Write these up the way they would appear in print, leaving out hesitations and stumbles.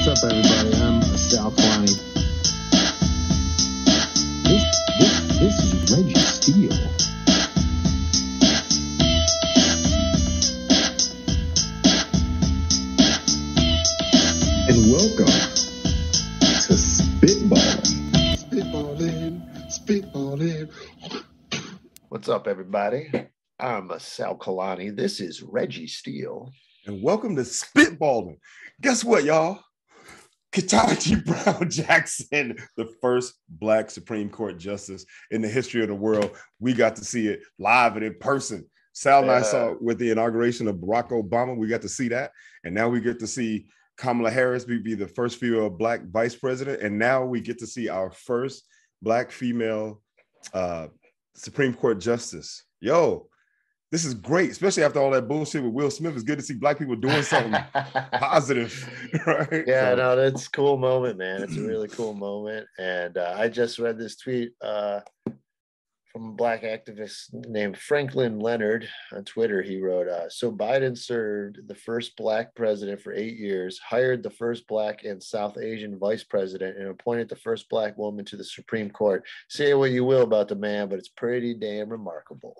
What's up, everybody? I'm Sal Kalani. This is Reggie Steele. And welcome to Spitballin. Spitballin. What's up, everybody? I'm Sal Kalani. This is Reggie Steele. And welcome to Spitballin. Guess what, y'all? Kentaji Brown Jackson, the first Black Supreme Court justice in the history of the world. We got to see it live and in person. Sal and I saw it with the inauguration of Barack Obama. We got to see that. And now we get to see Kamala Harris be the first female Black vice president. And now we get to see our first Black female Supreme Court justice. Yo, this is great, especially after all that bullshit with Will Smith. It's good to see Black people doing something positive, right? Yeah, no, that's a cool moment, man. It's a really cool moment. And I just read this tweet from a Black activist named Franklin Leonard on Twitter. He wrote, so Biden served the first Black president for 8 years, hired the first Black and South Asian vice president, and appointed the first Black woman to the Supreme Court. Say what you will about the man, but it's pretty damn remarkable.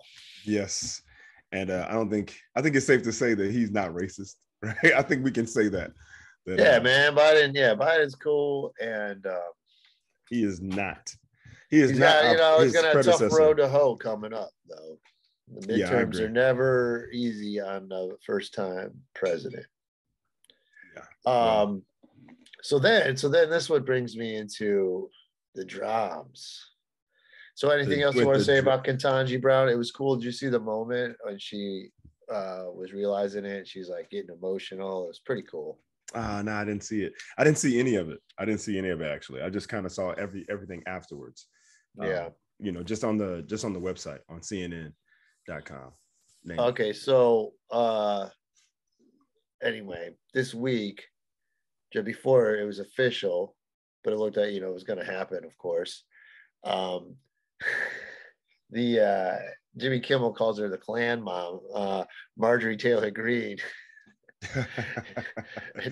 Yes. And I think it's safe to say that he's not racist, right? I think we can say that. Yeah, man, Biden. Yeah, Biden's cool, and he is not. He's not. He's gonna have a tough road to hoe coming up, though. The midterms are never easy on the first-time president. Yeah. So then this is what brings me into the drums. So anything else you want to say about Kentaji Brown? It was cool. Did you see the moment when she was realizing it? She's like getting emotional. It was pretty cool. No, I didn't see it. I didn't see any of it. Actually. I just kind of saw everything afterwards. Yeah. Just on the website on CNN.com. Okay, so anyway, this week, just before it was official, but it looked like it was going to happen, of course. The Jimmy Kimmel calls her the Klan mom, Marjorie Taylor Greene.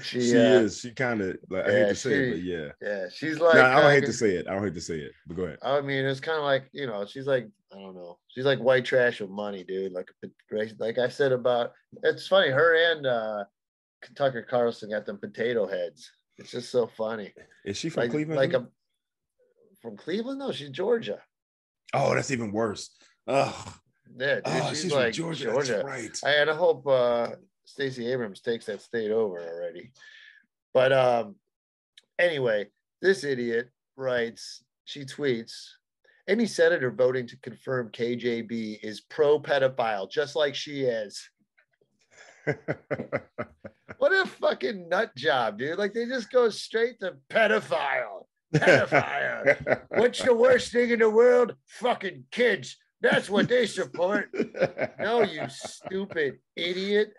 She is. She kind of. I hate to say it, but yeah. Yeah, she's like. No, I don't hate to say it. But go ahead. I mean, it's kind of like she's like, I don't know. She's like white trash with money, dude. Like I said about. It's funny. Her and Tucker Carlson got them potato heads. It's just so funny. Is she from Cleveland? From Cleveland? No, she's Georgia. Oh, that's even worse. Oh, yeah, dude, she's like from Georgia. That's right. And I hope Stacey Abrams takes that state over already. But anyway, this idiot writes, she tweets, any senator voting to confirm KJB is pro-pedophile, just like she is. What a fucking nut job, dude. Like, they just go straight to pedophile. Pedophile. What's the worst thing in the world? Fucking kids. That's what they support. No, you stupid idiot.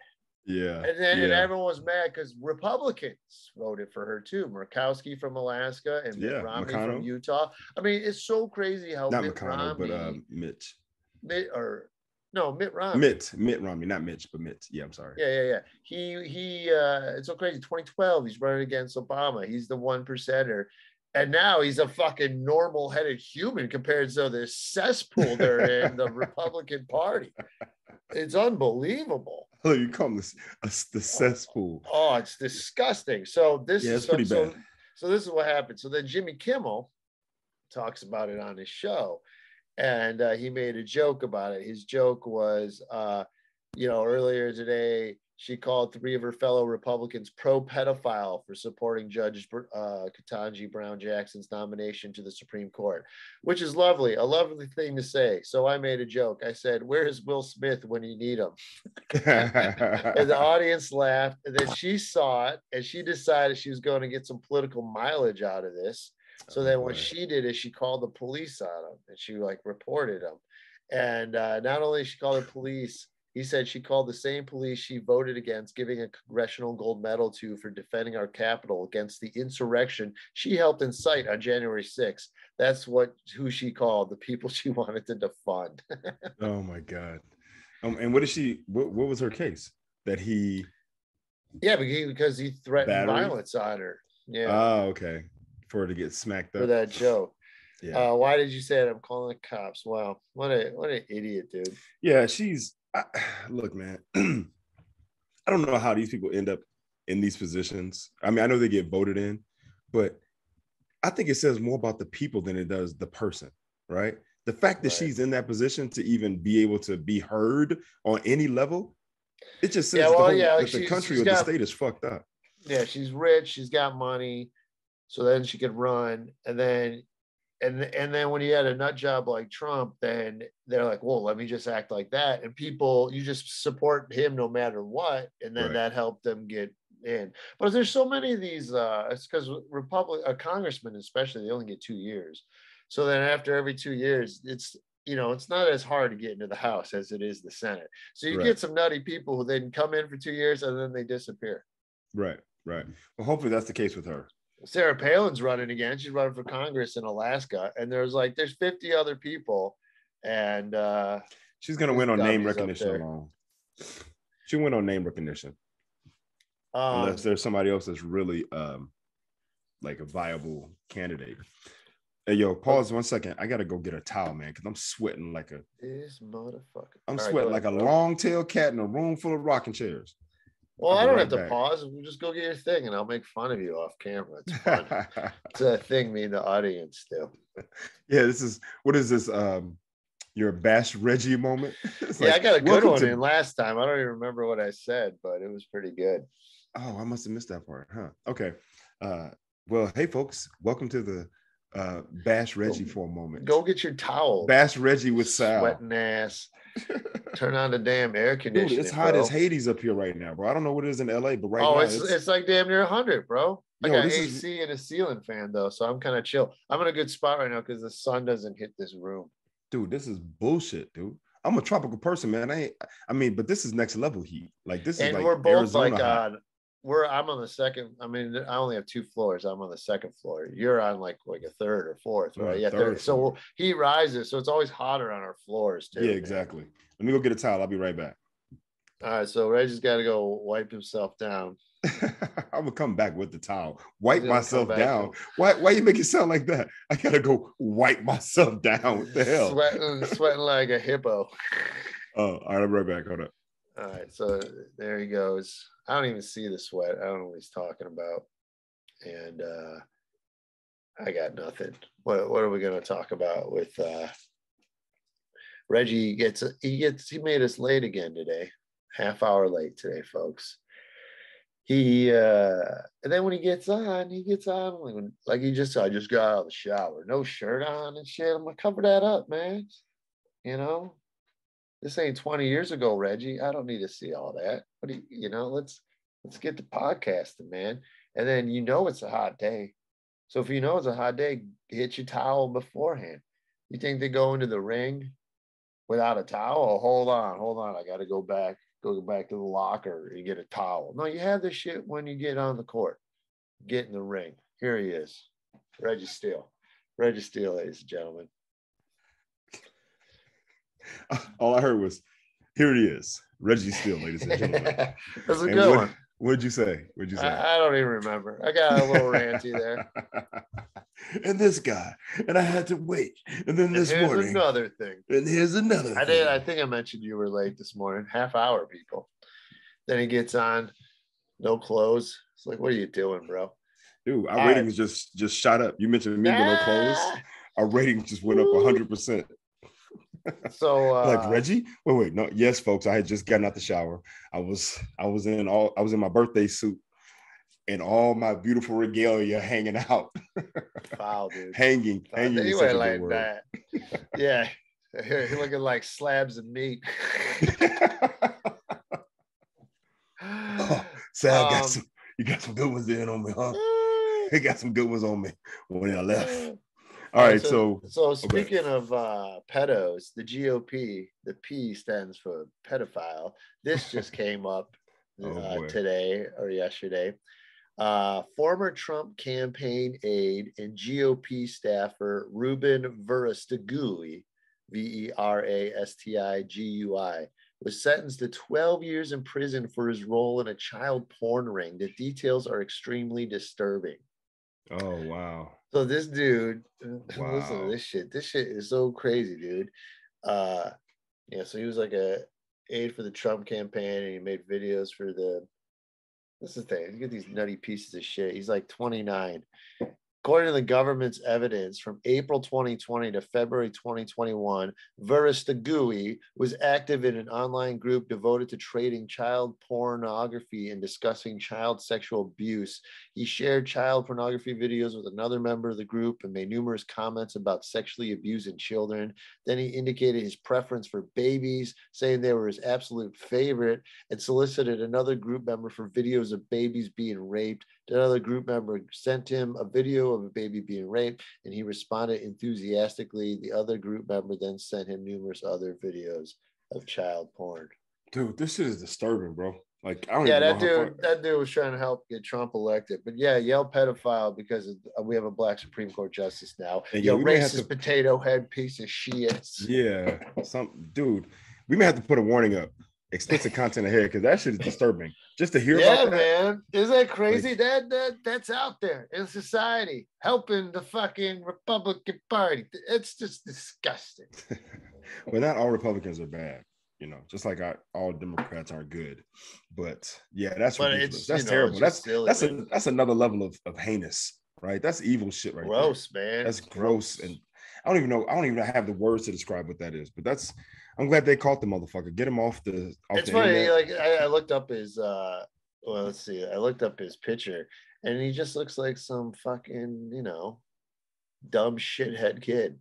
Yeah. And then and everyone was mad because Republicans voted for her too. Murkowski from Alaska and Mitt Romney from Utah. I mean, it's so crazy how not Mitt Romney, but Mitch. Mitt Romney. Mitt Romney, not Mitch, but Mitt. Yeah, I'm sorry. Yeah. He it's so crazy. 2012, he's running against Obama. He's the 1%er. And now he's a fucking normal-headed human compared to the cesspool they're in, the Republican Party. It's unbelievable. Oh, you call him the cesspool. Oh, it's disgusting. So this is pretty bad. So this is what happened. So then Jimmy Kimmel talks about it on his show, and he made a joke about it. His joke was, earlier today, she called 3 of her fellow Republicans pro-pedophile for supporting Judge Kentaji Brown Jackson's nomination to the Supreme Court, which is lovely, a lovely thing to say. So I made a joke. I said, where's Will Smith when you need him? And the audience laughed. And then she saw it, and she decided she was going to get some political mileage out of this. So then what she did is she called the police on him, and she reported him. And not only she called the police, he said she called the same police she voted against giving a congressional gold medal to for defending our Capitol against the insurrection she helped incite on January 6th. That's who she called, the people she wanted to defund. Oh my God. And what was her case? That he... Yeah, because he threatened violence on her. Yeah. Okay. For her to get smacked For up. that joke. Yeah. Why did you say it? I'm calling the cops. Wow. What an idiot, dude. Yeah, look, man. I don't know how these people end up in these positions. I mean, I know they get voted in, but I think it says more about the people than it does the person, right? The fact that she's in that position to even be able to be heard on any level, it just says that the country or the state is fucked up. Yeah, she's rich, she's got money, so then she could run, and then when you had a nut job like Trump, then they're like, well, let me just act like that, and people, you just support him no matter what, and then that helped them get in. But there's so many of these, it's because congressmen especially, they only get 2 years, so then after every 2 years, it's not as hard to get into the House as it is the Senate. So you get some nutty people who then come in for 2 years and then they disappear. Right. Well, hopefully that's the case with her. Sarah Palin's running again. She's running for Congress in Alaska, and there's 50 other people, and she's gonna win on name recognition alone. She win on name recognition, unless there's somebody else that's really like a viable candidate. Hey, yo, pause 1 second. I gotta go get a towel, man, because I'm sweating like this motherfucker. I'm sweating like a long-tailed cat in a room full of rocking chairs. Well, I don't have to pause. We'll just go get your thing, and I'll make fun of you off camera. It's fun. It's a thing me and the audience do. Yeah, what is this? Your Bash Reggie moment? Yeah, I got a good one in last time. I don't even remember what I said, but it was pretty good. Oh, I must have missed that part, huh? Okay. Well, hey, folks, welcome to the Bash Reggie for a moment. Go get your towel. Bash Reggie with Sal. Sweating ass. Turn on the damn air conditioning. Dude, it's hot as Hades up here right now, bro. I don't know what it is in LA, but now it's like damn near 100, bro. I got AC and a ceiling fan though, so I'm kind of chill. I'm in a good spot right now because the sun doesn't hit this room. Dude, this is bullshit, dude. I'm a tropical person, man. But this is next level heat. Like this is like we're both Arizona hot. I'm on the second. I mean, I only have 2 floors. I'm on the second floor. You're on like a third or fourth, right? Yeah, third. So heat rises, so it's always hotter on our floors too. Yeah, exactly. Let me go get a towel. I'll be right back. All right, so Reggie's got to go wipe himself down. I'm gonna come back with the towel. Wipe myself down. Why you make it sound like that? I gotta go wipe myself down. What the hell? Sweating like a hippo. Oh, all right, I'm right back. Hold up. All right, so there he goes. I don't even see the sweat. I don't know what he's talking about. And I got nothing. What are we going to talk about with Reggie? He made us late again today. Half hour late today, folks. And then when he gets on like I just got out of the shower, no shirt on and shit. I'm gonna cover that up, man. This ain't 20 years ago, Reggie. I don't need to see all that. But let's get to podcasting, man. And then it's a hot day. So if it's a hot day, hit your towel beforehand. You think they go into the ring without a towel? Oh, hold on. I gotta go back to the locker and get a towel. No, you have this shit when you get on the court. Get in the ring. Here he is. Reggie Steele. Reggie Steele, ladies and gentlemen. All I heard was, here he is, Reggie Steele, ladies and gentlemen. That's a good one. What'd you say? I don't even remember. I got a little ranty there. And this guy, and I had to wait. And then this morning, another thing. And here's another thing. I think I mentioned you were late this morning. Half hour, people. Then he gets on, no clothes. It's like, what are you doing, bro? Dude, our ratings just shot up. You mentioned me with no clothes. Our ratings just went up 100%. So like Reggie, wait, no, yes, folks. I had just gotten out the shower. I was in my birthday suit and all my beautiful regalia hanging out. Wow, dude. hanging. Anyway, like that. Yeah, looking like slabs of meat. Sal, you got some good ones in on me, huh? You got some good ones on me when I left. All right, so speaking of pedos, the GOP, the P stands for pedophile. This just came up today or yesterday. Former Trump campaign aide and GOP staffer Ruben Verastegui, Verastigui, was sentenced to 12 years in prison for his role in a child porn ring. The details are extremely disturbing. Oh wow. So this dude, listen to Wow. this shit. This shit is so crazy, dude. Uh, yeah. So he was like a aide for the Trump campaign, and he made videos for the. This is the thing. You get these nutty pieces of shit. He's like 29. According to the government's evidence, from April 2020 to February 2021, Veristagui was active in an online group devoted to trading child pornography and discussing child sexual abuse. He shared child pornography videos with another member of the group and made numerous comments about sexually abusing children. Then he indicated his preference for babies, saying they were his absolute favorite, and solicited another group member for videos of babies being raped. Another group member sent him a video of a baby being raped, and he responded enthusiastically. The other group member then sent him numerous other videos of child porn. Dude, this shit is disturbing, bro. Like, I don't Yeah, even know how far. that dude was trying to help get Trump elected. But yeah, yell pedophile because we have a black Supreme Court justice now. And yeah, You we may have racist to. potato head piece of shit. Yeah, dude. We may have to put a warning up. Explicit content ahead because that shit is disturbing. Just to hear Yeah, about that, man. Isn't that crazy? like, That's out there in society, helping the fucking Republican Party. It's just disgusting. well, not all Republicans are bad, just like all Democrats aren't good. But yeah, that's But ridiculous. it's That's it's terrible. just That's silly, that's man. that's another level of heinous, right? That's evil shit right there. Gross, man. That's It's gross. And I don't even know. I don't even have the words to describe what that is. But I'm glad they caught the motherfucker. Get him off the It's funny. internet. Like I looked up his. Well, let's see. I looked up his picture, and he just looks like some fucking dumb shithead kid.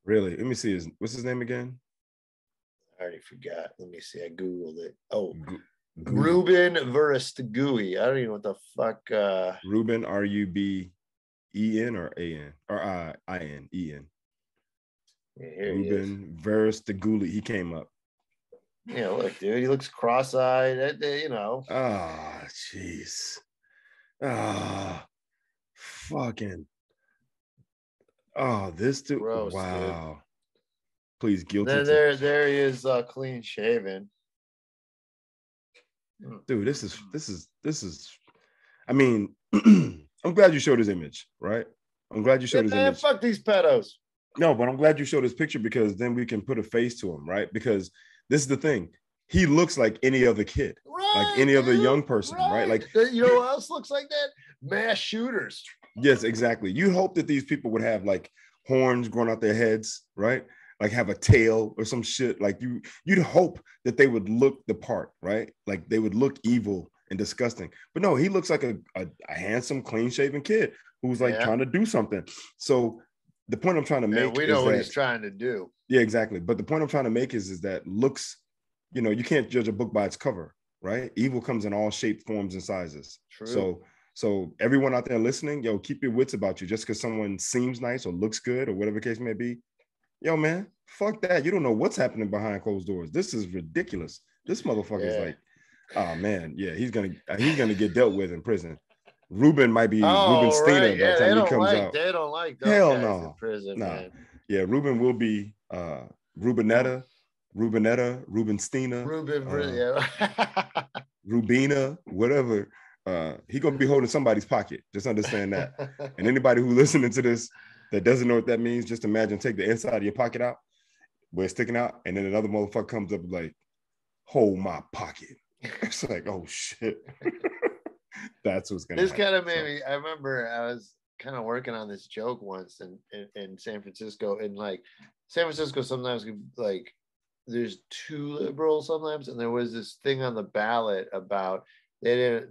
Really? Let me see what's his name again? I already forgot. Let me see. I googled it. Oh, Google. Ruben Veristagui. I don't even know what the fuck. Ruben, Ruben or A-N or I-N-E-N. Yeah, Ruben Veristaguli. He came up. Yeah, look, dude. He looks cross-eyed. Ah, jeez. Ah, fucking. Oh, this dude. Gross, Wow. dude. Please, guilty. There he is, clean shaven. Dude, this is. I mean, I'm glad you showed his image, right? I'm glad you showed his image. Fuck these pedos. No, but I'm glad you showed his picture because then we can put a face to him, right? Because this is the thing. He looks like any other kid, right, like any other young person, right? Like, you know what else looks like that? Mass shooters. Yes, exactly. You hope that these people would have like horns growing out their heads, right? Like have a tail or some shit. Like you'd hope that they would look the part, right? Like they would look evil and disgusting. But no, he looks like a handsome, clean-shaven kid who's like trying to do something. So the point I'm trying to make, we know what he's trying to do. Yeah, exactly. But the point I'm trying to make is that looks, you can't judge a book by its cover, right? Evil comes in all shapes, forms, and sizes. True. So everyone out there listening, yo, keep your wits about you. Just because someone seems nice or looks good or whatever case may be, yo, man, fuck that. You don't know what's happening behind closed doors. This is ridiculous. This motherfucker is like, oh man, yeah, he's gonna get dealt with in prison. Ruben might be Ruben Steiner by the time he comes out. They don't like those Hell guys no. in prison, man. Yeah, Ruben will be Ruben Steiner, Rubina, whatever. He gonna be holding somebody's pocket. Just understand that. And anybody who listening to this that doesn't know what that means, just imagine take the inside of your pocket out, where it's sticking out, and then another motherfucker comes up like, hold my pocket. It's like, oh shit. That's what's gonna happen. This kind of made me. I remember I was kind of working on this joke once in San Francisco, and like San Francisco sometimes like there's too liberal sometimes, and there was this thing on the ballot about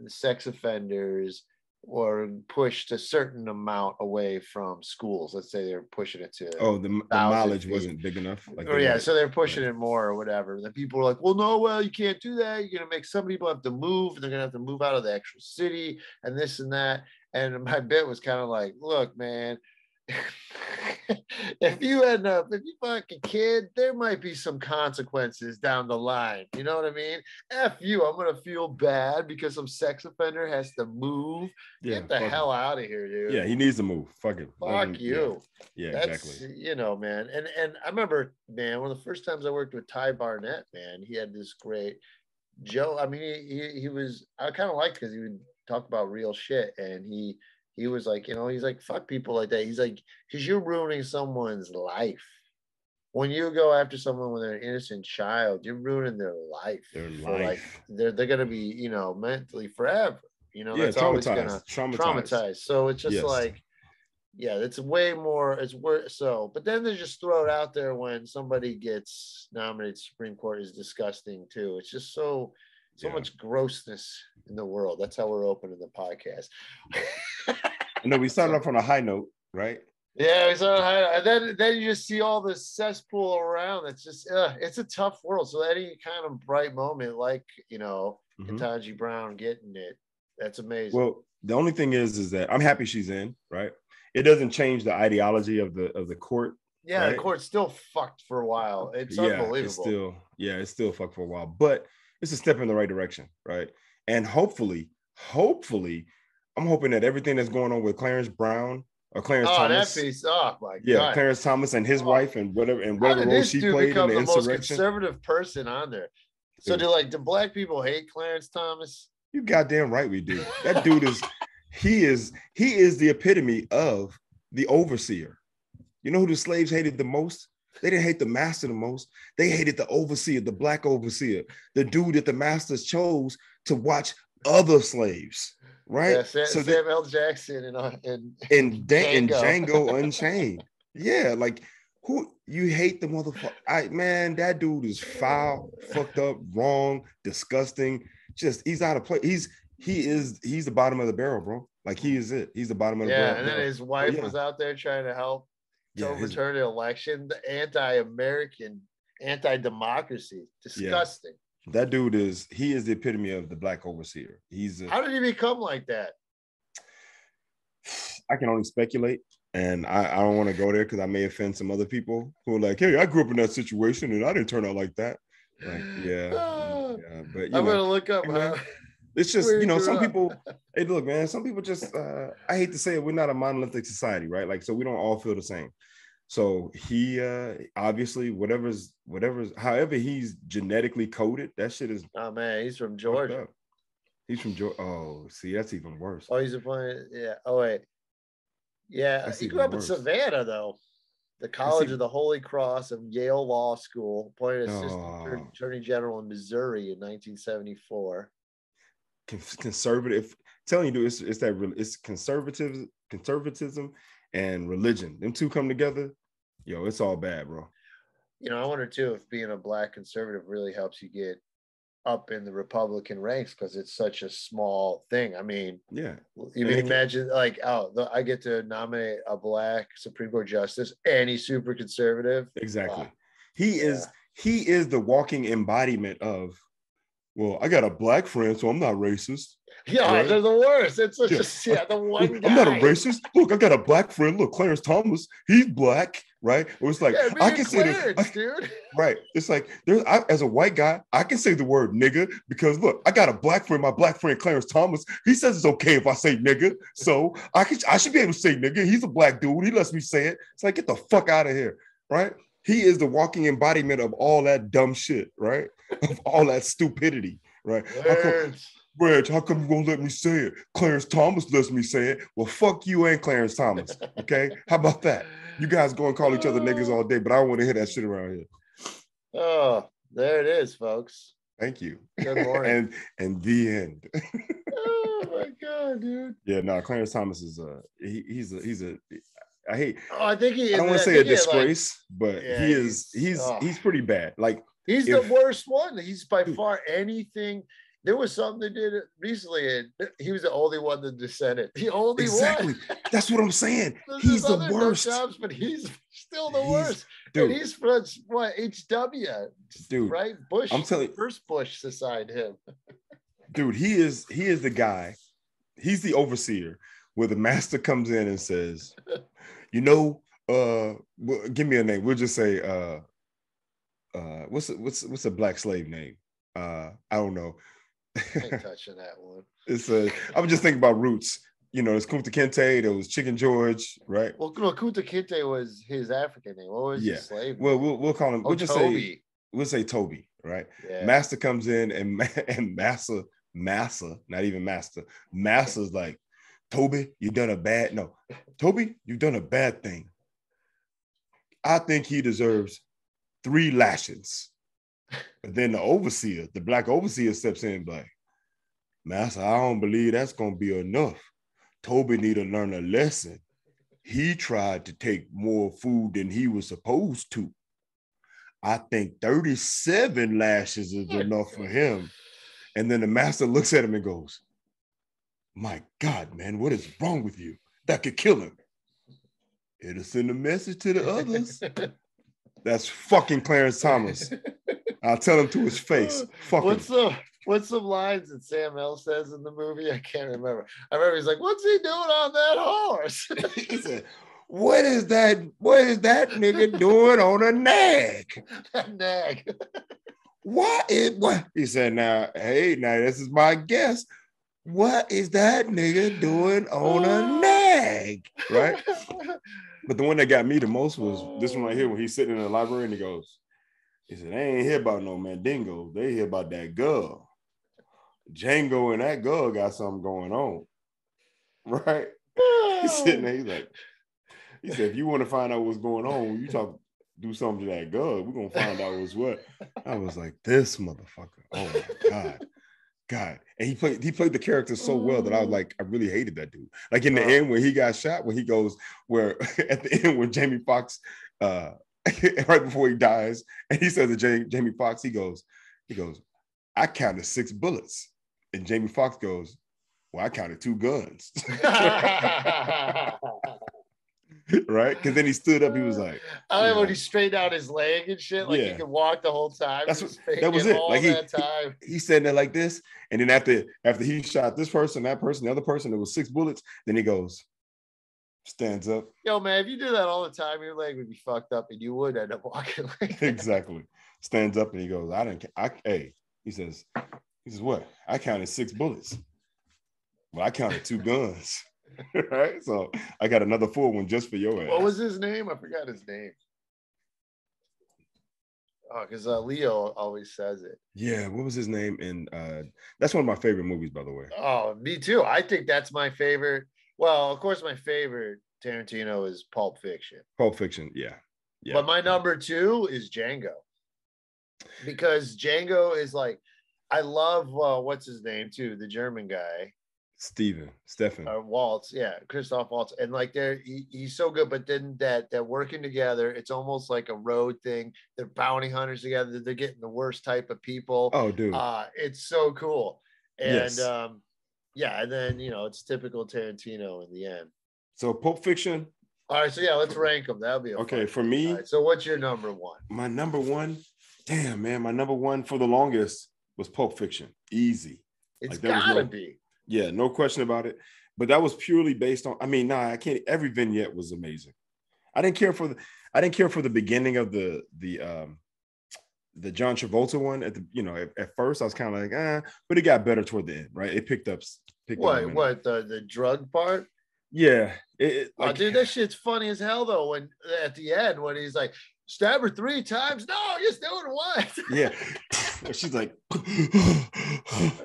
sex offenders were pushed a certain amount away from schools. Let's say they're pushing it to the mileage wasn't big enough. Like so they're pushing it more or whatever. Then people are like, well, you can't do that. You're gonna make some people have to move, and they're gonna have to move out of the actual city and this and that. And my bit was kind of like, look, man, if you fuck a kid, there might be some consequences down the line. You know what I mean? F you, I'm gonna feel bad because some sex offender has to move. Get the hell out of here, dude. Yeah, he needs to move. Fuck it. Fuck you. Yeah, that's, exactly. Man. And I remember, man, one of the first times I worked with Ty Barnett, man, he had this great Joe. I mean, he was, I kind of liked because he would talk about real shit, and he he was like, he's like, fuck people like that. He's like, because you're ruining someone's life. When you go after someone when they're an innocent child, you're ruining their life. Like they're gonna be, mentally forever. That's always gonna traumatize. So it's just like, yeah, it's way more. It's worse. So, but then they just throw it out there when somebody gets nominated to Supreme Court is disgusting too. It's just so much grossness in the world. That's how we're opening the podcast. We started off on a high note, right? Yeah, and then you just see all the cesspool around. It's just it's a tough world. So any kind of bright moment, like Kentaji Brown getting it, that's amazing. Well, the only thing is that I'm happy she's in, right? It doesn't change the ideology of the court. Yeah, right? The court's still fucked for a while. It's unbelievable. It's still fucked for a while, but it's a step in the right direction, right? And hopefully, I'm hoping that everything that's going on with Clarence Brown or Clarence Thomas. That piece. Oh my God. Clarence Thomas and his wife and whatever role she played in the insurrection. Most conservative person on there. So do black people hate Clarence Thomas? You goddamn right we do. That dude he is the epitome of the overseer. You know who the slaves hated the most? They didn't hate the master the most. They hated the overseer, the black overseer, the dude that the masters chose to watch other slaves. Right, yeah, Sam L. Jackson and Django Unchained. Yeah, like who you hate the motherfucker? Man, that dude is foul, fucked up, wrong, disgusting. Just he's out of place. He's the bottom of the barrel, bro. Like he is it. He's the bottom of the barrel. Yeah, and then his wife was out there trying to help to overturn the election. The anti-American, anti-democracy, disgusting. Yeah. That dude is the epitome of the black overseer. How did he become like that? I can only speculate, and I don't want to go there because I may offend some other people who are like, hey, I grew up in that situation and I didn't turn out like that. Like, but I'm gonna look up how it's just some people, hey, look, man, some people just I hate to say it, we're not a monolithic society, right? Like, so we don't all feel the same. So he obviously however he's genetically coded, that shit is. Oh man, he's from Georgia. He's from Georgia. Oh, see, that's even worse. Oh, he's a point. Yeah. Oh wait. Yeah, he grew up in Savannah though. The College of the Holy Cross of Yale Law School, appointed assistant attorney general in Missouri in 1974. Conservative, telling you, it's conservatism and religion. Them two come together, it's all bad, bro. I wonder too if being a black conservative really helps you get up in the Republican ranks because it's such a small thing. I mean, yeah, you can imagine like, I get to nominate a black Supreme Court justice and he's super conservative. Exactly. He is the walking embodiment of, well, I got a black friend, so I'm not racist. Yeah, right? They're the worst. It's just the one guy. I'm not a racist. Look, I got a black friend. Look, Clarence Thomas, he's black, right? Or it's like I can say this, dude. Right. It's like as a white guy, I can say the word nigga because look, I got a black friend. My black friend Clarence Thomas, he says it's okay if I say nigga, so I should be able to say nigga. He's a black dude. He lets me say it. It's like, get the fuck out of here, right? He is the walking embodiment of all that dumb shit, right? Of all that stupidity, right? How come you won't let me say it? Clarence Thomas lets me say it. Well, fuck you and Clarence Thomas, okay? How about that? You guys go and call each other niggas all day, but I don't want to hear that shit around here. Oh, there it is, folks. Thank you. Good morning. and the end. Oh my God, dude. Yeah, no, Clarence Thomas is he's I hate. Oh, I think I don't want to say a disgrace, but he's pretty bad. Like he's the worst one. He's by far anything. There was something they did recently, and he was the only one that dissented. The only one. That's what I'm saying. He's the worst. Jobs, but he's still the worst. Dude. And he's from what HW, dude. Right? Bush. I'm telling you, first Bush assigned him. Dude, he is the guy. He's the overseer where the master comes in and says, give me a name. We'll just say what's a black slave name? I don't know. I ain't touching that one. I was just thinking about roots. It's Kunta Kinte, there was Chicken George, right? Well, no, Kunta Kinte was his African name. What was his slave name? Well, we'll call him. We'll say Toby, right? Yeah. Master comes in and Massa, not even Master. Massa's like, Toby, you done a bad, no, Toby, you done a bad thing. I think he deserves 3 lashings. But then the overseer, the black overseer steps in and like, Master, I don't believe that's going to be enough. Toby need to learn a lesson. He tried to take more food than he was supposed to. I think 37 lashes is enough for him. And then the master looks at him and goes, my God, man, what is wrong with you? That could kill him. It'll send a message to the others. That's fucking Clarence Thomas. I'll tell him to his face. Fuck him. What's some lines that Sam L says in the movie? I can't remember. I remember he's like, what's he doing on that horse? He said, what is that nigga doing on a nag? That nag. What? He said, now, this is my guess. What is that nigga doing on a nag? Right? But the one that got me the most was this one right here when he's sitting in the library and he said, they ain't here about no Mandingo. They here about that girl. Django and that girl got something going on. Right? He's sitting there, he said, if you want to find out what's going on, when you do something to that girl, we're going to find out what's what. I was like, this motherfucker. Oh my God. And he played the character so well that I was like, I really hated that dude. Like in the end, when he got shot, when he goes, where at the end, when Jamie Foxx, right before he dies, and he says to Jamie Foxx, he goes, I counted 6 bullets. And Jamie Foxx goes, well, I counted 2 guns. Right? Because then he stood up, he was like, I like when he straightened out his leg and shit, like he could walk the whole time. That was it. Like he's sitting there like this, and then after he shot this person, that person, the other person, there was 6 bullets. Then he goes, stands up. Yo, man, if you do that all the time, your leg would be fucked up, and you would end up walking like that. Exactly. Stands up and he goes, he says, what? I counted 6 bullets. Well, I counted 2 guns. Right, so I got another full one just for your ass. What was his name? I forgot his name. Oh, because Leo always says it. Yeah, what was his name? And that's one of my favorite movies, by the way. Oh, me too. I think that's my favorite. Well, of course, my favorite Tarantino is Pulp Fiction. Pulp Fiction, yeah. But my number 2 is Django, because Django is like, I love what's his name too, the German guy. Stephen Waltz, Christoph Waltz, and like he's so good. But then that they're working together, it's almost like a road thing. They're bounty hunters together. They're getting the worst type of people. Oh, dude, it's so cool. And yes. and then it's typical Tarantino in the end. So Pulp Fiction. All right, so let's rank them. That'll be okay for me. Right, so what's your number 1? My number 1, damn man, my number 1 for the longest was Pulp Fiction. Easy. It's gotta be. Yeah, no question about it. But that was purely based on. I can't. Every vignette was amazing. I didn't care for the beginning of the John Travolta one at first I was kind of like but it got better toward the end, right? It picked up. What the drug part? Yeah. Dude, that shit's funny as hell though. When at the end when he's like, stab her 3 times. No, just doing what? Yeah. She's like,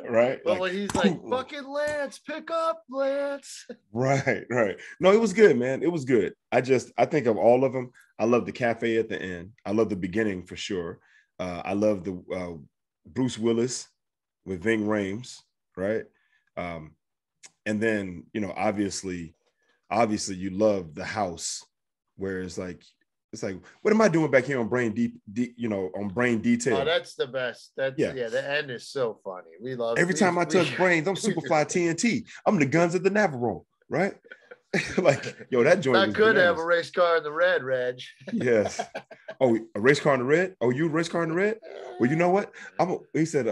right? But when he's like, fucking Lance, pick up Lance. Right. No, it was good, man. It was good. I think of all of them, I love the cafe at the end. I love the beginning for sure. I love the Bruce Willis with Ving Rhames, right? And then, obviously you love the house where it's like, what am I doing back here on Brain on Brain Detail? Oh, that's the best. The end is so funny. We love every time I touch brains, I'm Superfly TNT. I'm the Guns of the Navarone, right? Like, yo, that joint. Not good to have a race car in the red, Reg. Yes. Oh, a race car in the red? Oh, you a race car in the red? Well, you know what? He said,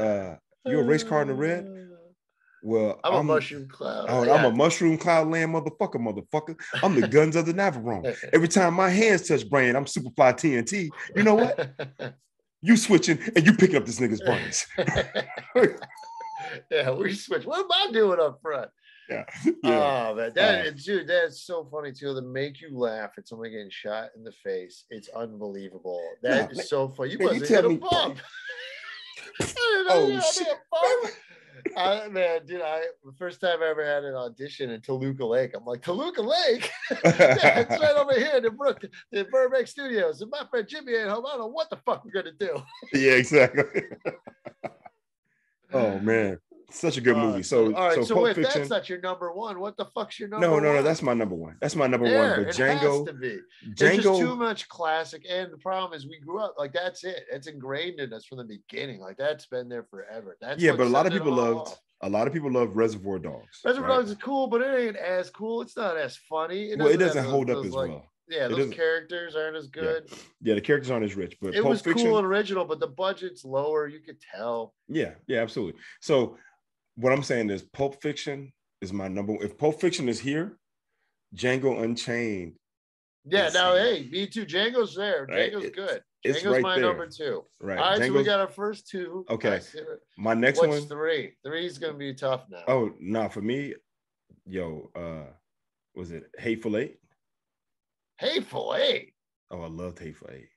you're a race car in the red? Well, I'm a mushroom cloud. Oh, I'm a mushroom cloud land motherfucker. I'm the Guns of the Navarone. Every time my hands touch brain, I'm Superfly TNT. You know what? You switching and you picking up this nigga's brains. Yeah, we switch. What am I doing up front? Yeah. Oh man, that's so funny too. To make you laugh at someone getting shot in the face, it's unbelievable. That is so funny. You wasn't hit a bump. Oh shit! Man, dude, the first time I ever had an audition in Toluca Lake, I'm like, Toluca Lake? Yeah, it's right over here in the Burbank Studios. And my friend Jimmy ain't home. I don't know what the fuck we're gonna do. Yeah, exactly. Oh man, such a good movie. So all right, so Pulp wait, Fiction. that's not your number one. What the fuck's your number one? No, that's my number one. That's my number one. But it Django, has to be. Django, It's just too much classic. And the problem is we grew up like that's it. It's ingrained in us from the beginning. Like that's been there forever. That's but a lot of people loved Reservoir Dogs. Reservoir Dogs is cool, but it ain't as cool. It's not as funny. It doesn't hold up as well. Yeah, those characters aren't as good. Yeah, the characters aren't as rich, but it was cool and original, but the budget's lower. You could tell. Yeah, absolutely. So what I'm saying is Pulp Fiction is my number one. If Pulp Fiction is here, Django Unchained. Yeah, hey, me too. Django's there. Right? Django's good. Django's right my number two. Right. All right, so we got our first two. Okay. My next one. What's three? Three's gonna be tough now. Oh, no, for me, was it Hateful Eight? Hateful Eight. Oh, I loved Hateful Eight.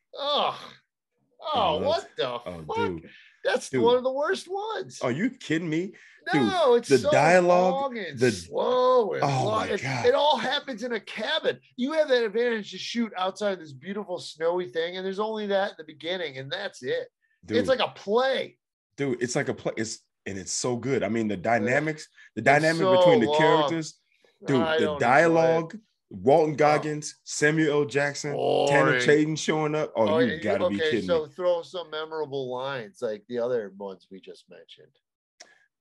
What the fuck? Dude. That's one of the worst ones. Are you kidding me? No, it's the so dialogue, long and slow and long. My God. It all happens in a cabin. You have that advantage to shoot outside this beautiful snowy thing, and there's only that in the beginning, and that's it. Dude, it's like a play. Dude, it's like a play. It's so good. I mean, the dynamic between the characters, dude, the dialogue. Walton Goggins, Samuel L. Jackson, Tanner Chayden showing up. Oh, you gotta be kidding me. So throw some memorable lines like the other ones we just mentioned.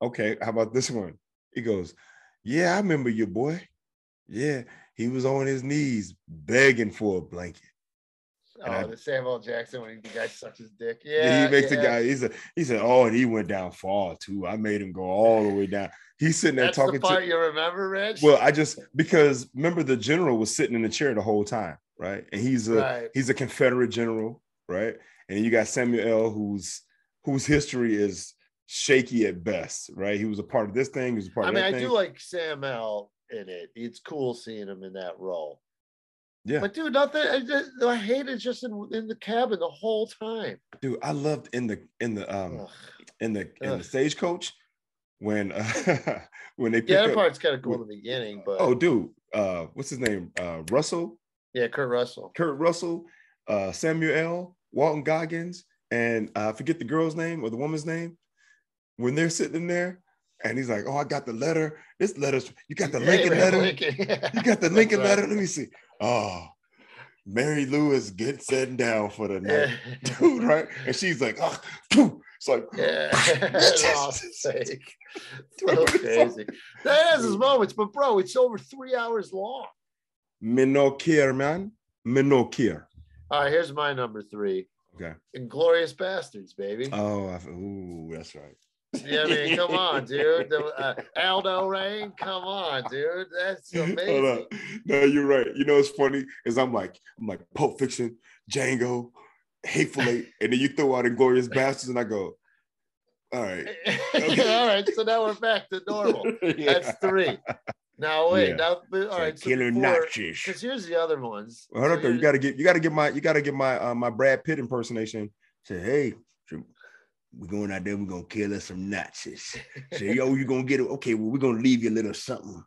Okay, how about this one? He goes, "Yeah, I remember your boy. Yeah, he was on his knees begging for a blanket." The Samuel L. Jackson when the guy sucks his dick. Yeah, he makes the guy. He said, "Oh, and he went down far too. I made him go all the way down." He's sitting there talking. That's the part you remember, Rich? Well, because remember the general was sitting in the chair the whole time, right? And he's a Confederate general, right? And you got Samuel L. whose history is shaky at best, right? He was a part of this thing. He was a part of that thing. I do like Sam L. in it. It's cool seeing him in that role. Yeah, but dude, nothing. I hate it just in the cabin the whole time. Dude, I loved in the stagecoach when they that part's kind of cool in the beginning. But what's his name? Russell. Yeah, Kurt Russell. Samuel L. Walton Goggins, and I forget the girl's name or the woman's name. When they're sitting there. And he's like, "Oh, I got the letter. This letter's you got the Lincoln letter. You got the Lincoln letter. Let me see. Oh, Mary Lou is good sitting down for the night, dude, right?" And she's like, "Oh, it's like, sake, so crazy." That has his moments, but bro, it's over 3 hours long. Me no care, man. Me no care. All right, here's my number three. Okay, Inglourious Bastards, baby. Oh, that's right. Yeah, I mean, come on, dude. Aldo Rain, come on, dude. That's amazing. No, you're right. You know, it's funny is I'm like Pulp Fiction, Django, Hateful Eight, and then you throw out Inglourious Bastards, and I go, all right. Okay. All right. So now we're back to normal. That's three. Now wait. All right. So killer Nazis. Because here's the other ones. Well, hold on, though. You gotta get my Brad Pitt impersonation. Say, hey. We're going out there, we're going to kill us some Nazis. So, you're going to get it. Okay, well, we're going to leave you a little something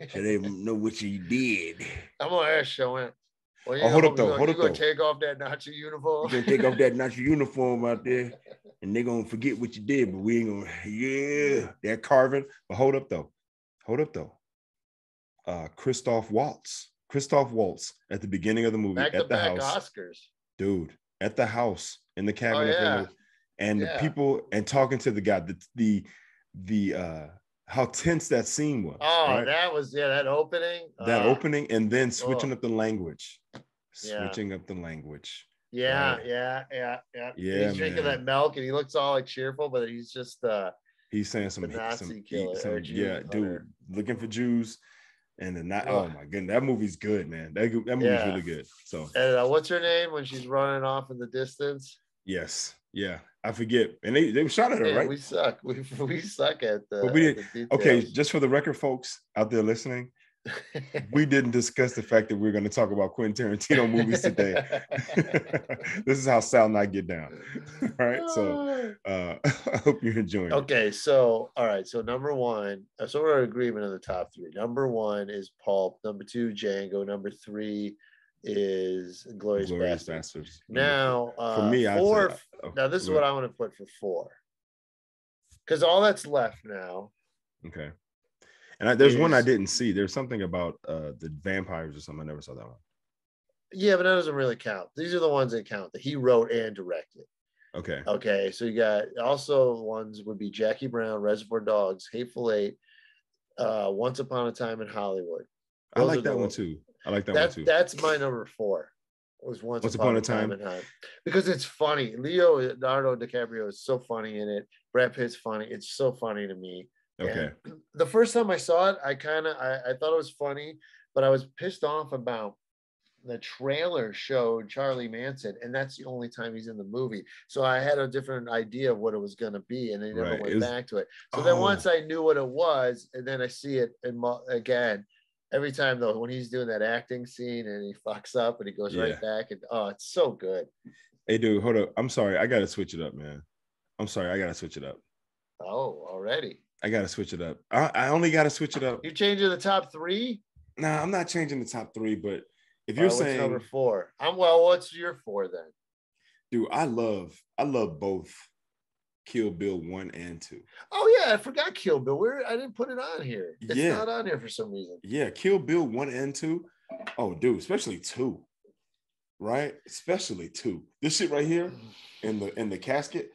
so they know what you did. I'm going to ask Joanne. Well, hold up, though. You're going to take off that Nazi uniform? You're going to take off that Nazi uniform out there, and they're going to forget what you did, but we ain't going to, that carving. But hold up, though. Christoph Waltz at the beginning of the movie at the house. Oscars. Dude, at the house, in the cabin. And the people and talking to the guy, the how tense that scene was. Oh, right? that was that opening. That opening, and then switching up the language. Yeah. Right? Yeah. He's drinking that milk, and he looks all like cheerful, but he's just he's saying some Nazi killer. Dude, looking for Jews. And oh my goodness, that movie's good, man. That movie's really good. So, and what's her name when she's running off in the distance? Yes, yeah, I forget. And they shot at her, right? We suck. We suck at the. But we did. Okay, just for the record, folks out there listening, We didn't discuss the fact that we're going to talk about Quentin Tarantino movies today. This is how Sal and I get down. All right. So I hope you're enjoying it. Okay. So, all right. So number one, so we're in agreement on the top three. Number one is Pulp. Number two, Django. Number three is Glorious Bastards. Now, for me, four. Oh, now, this is what I want to put for four. Because all that's left now. Okay. And there's one I didn't see. There's something about the vampires or something. I never saw that one. Yeah, but that doesn't really count. These are the ones that count that he wrote and directed. Okay. Okay. So you got also ones would be Jackie Brown, Reservoir Dogs, Hateful Eight, Once Upon a Time in Hollywood. I like that one too. That's my number four. It was Once Upon a Time in Hollywood. Because it's funny. Leonardo DiCaprio is so funny in it. Brad Pitt's funny. It's so funny to me. Okay. And the first time I saw it, I thought it was funny, but I was pissed off about the trailer showed Charlie Manson, and that's the only time he's in the movie. So I had a different idea of what it was going to be, and they never went back to it. So then once I knew what it was, and then I see it again, every time though, when he's doing that acting scene and he fucks up and he goes right back, and it's so good. Hey, dude, hold up. I'm sorry. I got to switch it up, man. I'm sorry. I got to switch it up. Oh, already. I got to switch it up. I only got to switch it up. You're changing the top three? Nah, I'm not changing the top three, but if you're saying number four, what's your four then? Dude, I love both Kill Bill 1 and 2. Oh yeah, I forgot Kill Bill. I didn't put it on here. It's not on here for some reason. Yeah, Kill Bill 1 and 2. Oh, dude, especially 2. Right? Especially 2. This shit right here in the casket.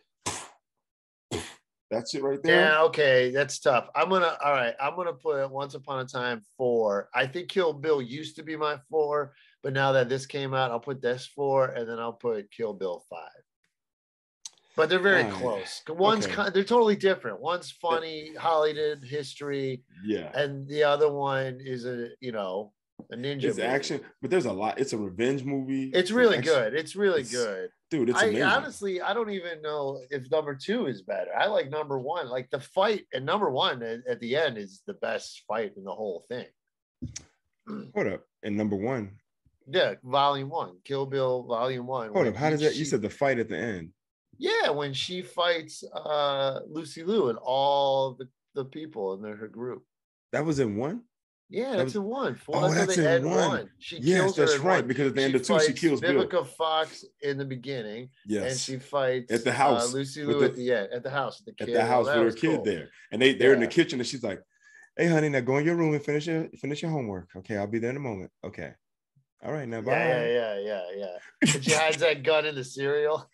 That shit right there. Yeah, okay, that's tough. I'm gonna put Once Upon a Time 4. I think Kill Bill used to be my 4, but now that this came out, I'll put this 4, and then I'll put Kill Bill 5. But they're very close. One's they're totally different. One's funny, Hollywood history, and the other one is a ninja. It's action, but there's a lot. It's a revenge movie. It's really good. It's really good. Dude, it's amazing. Honestly, I don't even know if number 2 is better. I like number 1. Like the fight in number 1 at the end is the best fight in the whole thing. Hold up. And number 1. Yeah, volume 1. Kill Bill volume 1. Hold up. How does that? You said the fight at the end. Yeah, when she fights Lucy Liu and all the people in her group. That was in 1? Yeah, that's in 1. That's in 1. She kills her. That's right. Because at the end of 2, she kills Vivica Bill. Fox in the beginning. Yes. And she fights at the house. Lucy Liu at the end. At the house. At the house with her kid there. And they're in the kitchen and she's like, "Hey, honey, now go in your room and finish your homework. Okay, I'll be there in a moment. Okay. All right, now bye." Yeah. And she hides that gun in the cereal.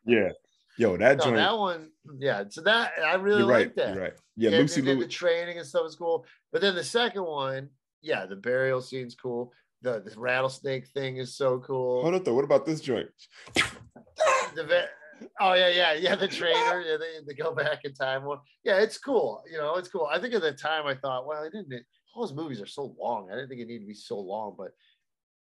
Yeah. Yo, that joint. That one, yeah. So that I really like that. You're right. Yeah, Lucy Liu. The training and stuff is cool. But then the second one, the burial scene's cool. The rattlesnake thing is so cool. Hold up though. What about this joint? The trainer. Yeah, they go back in time. Well, yeah, it's cool. It's cool. I think at the time I thought, well, all those movies are so long. I didn't think it needed to be so long, but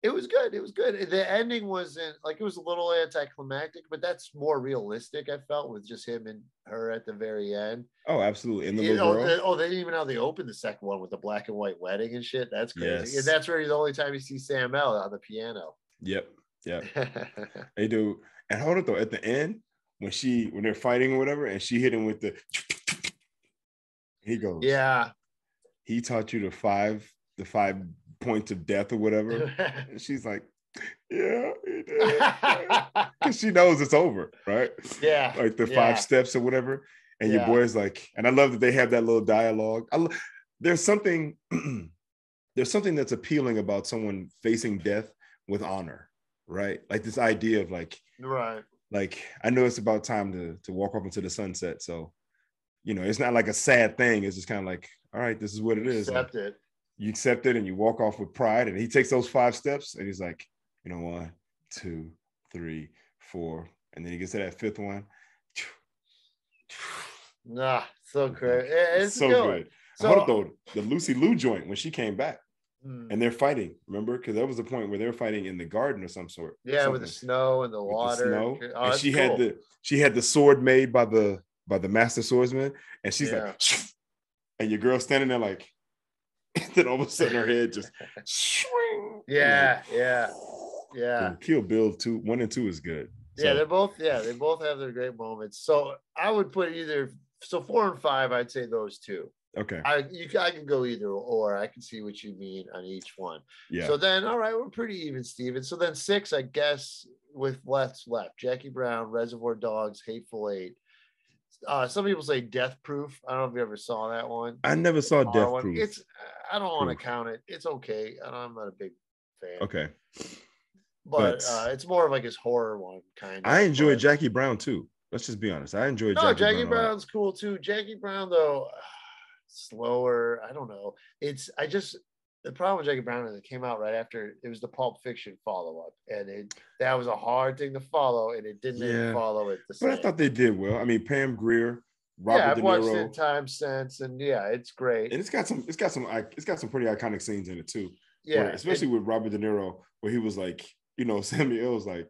it was good. It was good. The ending wasn't it was a little anticlimactic, but that's more realistic. I felt with just him and her at the very end. Oh, absolutely. And the little girl. They didn't even know they opened the second one with the black and white wedding and shit. That's crazy. Yes. And that's where the only time you see Sam L on the piano. Yep. They do. And hold it though. At the end, when they're fighting or whatever, and she hit him with he goes, "Yeah, he taught you the five points of death or whatever." And she's like, "Yeah, he did." Because she knows it's over, right? Yeah. Like the 5 steps or whatever. And your boy is like, and I love that they have that little dialogue. There's something that's appealing about someone facing death with honor, right? Like this idea of like I know it's about time to walk off into the sunset. So, it's not like a sad thing. It's just kind of like, all right, this is what it is. Accept it. You accept it and you walk off with pride. And he takes those 5 steps and he's like, 1, 2, 3, 4. And then he gets to that 5th one. Nah, so great. It's so good. Hold up though, the Lucy Liu joint when she came back and they're fighting, remember? Because that was the point where they were fighting in the garden or some sort. Yeah, with the snow and the water. And she had the sword made by the master swordsman, and she's like, and your girl standing there like, And then all of a sudden her head just swing. Yeah, Like, yeah. Kill Bill 1 and 2 is good. Yeah, they both have their great moments. So I would put 4 and 5, I'd say those two. Okay. I can go either or. I can see what you mean on each one. Yeah. So then, all right, we're pretty even, Steven. So then 6, I guess, with what's left: Jackie Brown, Reservoir Dogs, Hateful Eight. Some people say Death Proof. I don't know if you ever saw that one. I never saw Death Proof. I don't want to count it. It's okay. I'm not a big fan. Okay. But it's more of like his horror one kind of. I enjoy Jackie Brown too. Let's just be honest. I enjoy Jackie Brown's cool too. Jackie Brown though, slower. I don't know. The problem with Jackie Brown is it came out right after it was the Pulp Fiction follow-up, and that was a hard thing to follow, and it didn't follow it the same. But I thought they did well. I mean, Pam Grier, Robert I've De Niro. watched it times since, and it's great. And it's got some pretty iconic scenes in it too. Yeah, especially with Robert De Niro, where he was like, Samuel was like,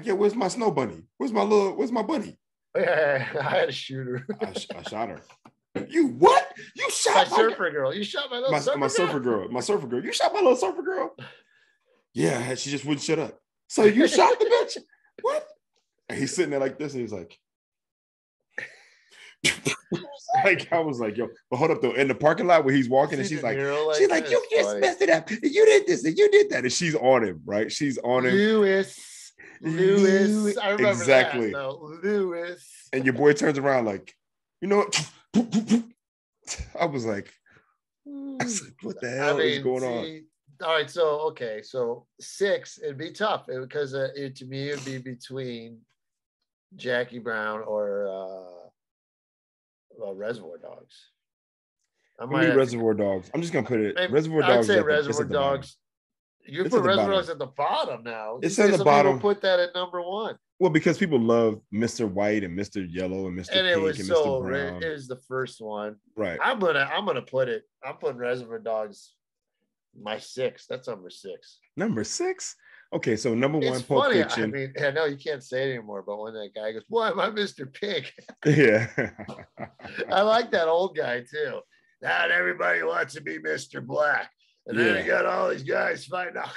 yeah, where's my snow bunny? Where's my bunny? Yeah, I had to shoot her. I shot her. You what? You shot my surfer girl. You shot my surfer girl. My surfer girl. You shot my little surfer girl. Yeah, she just wouldn't shut up. So you shot the bitch? What? And he's sitting there like this, and he's like, I was like, yo, but hold up though. In the parking lot where he's walking, and she's like, you just messed it up. You did this, and you did that, and she's on him, right? She's on him. Lewis. I remember exactly. that, Lewis. And your boy turns around like, I was like, what the hell is going on? All right, so 6, it'd be tough because to me it'd be between Jackie Brown or Reservoir Dogs. Reservoir Dogs. I'm just gonna put it. Reservoir Dogs. I'd say Reservoir Dogs. You put Reservoir Dogs at the bottom now. It's at the bottom. People put that at number 1. Well, because people love Mr. White and Mr. Yellow and Mr. Pink and Mr. Brown. It was the first one. Right. I'm putting Reservoir Dogs my 6. That's number 6. Number 6? Okay, so number 1, it's Pulp funny. Fiction. I mean, I know you can't say it anymore, but when that guy goes, "Why am I Mr. Pink?" Yeah. I like that old guy too. Not everybody wants to be Mr. Black. And then you got all these guys fighting out.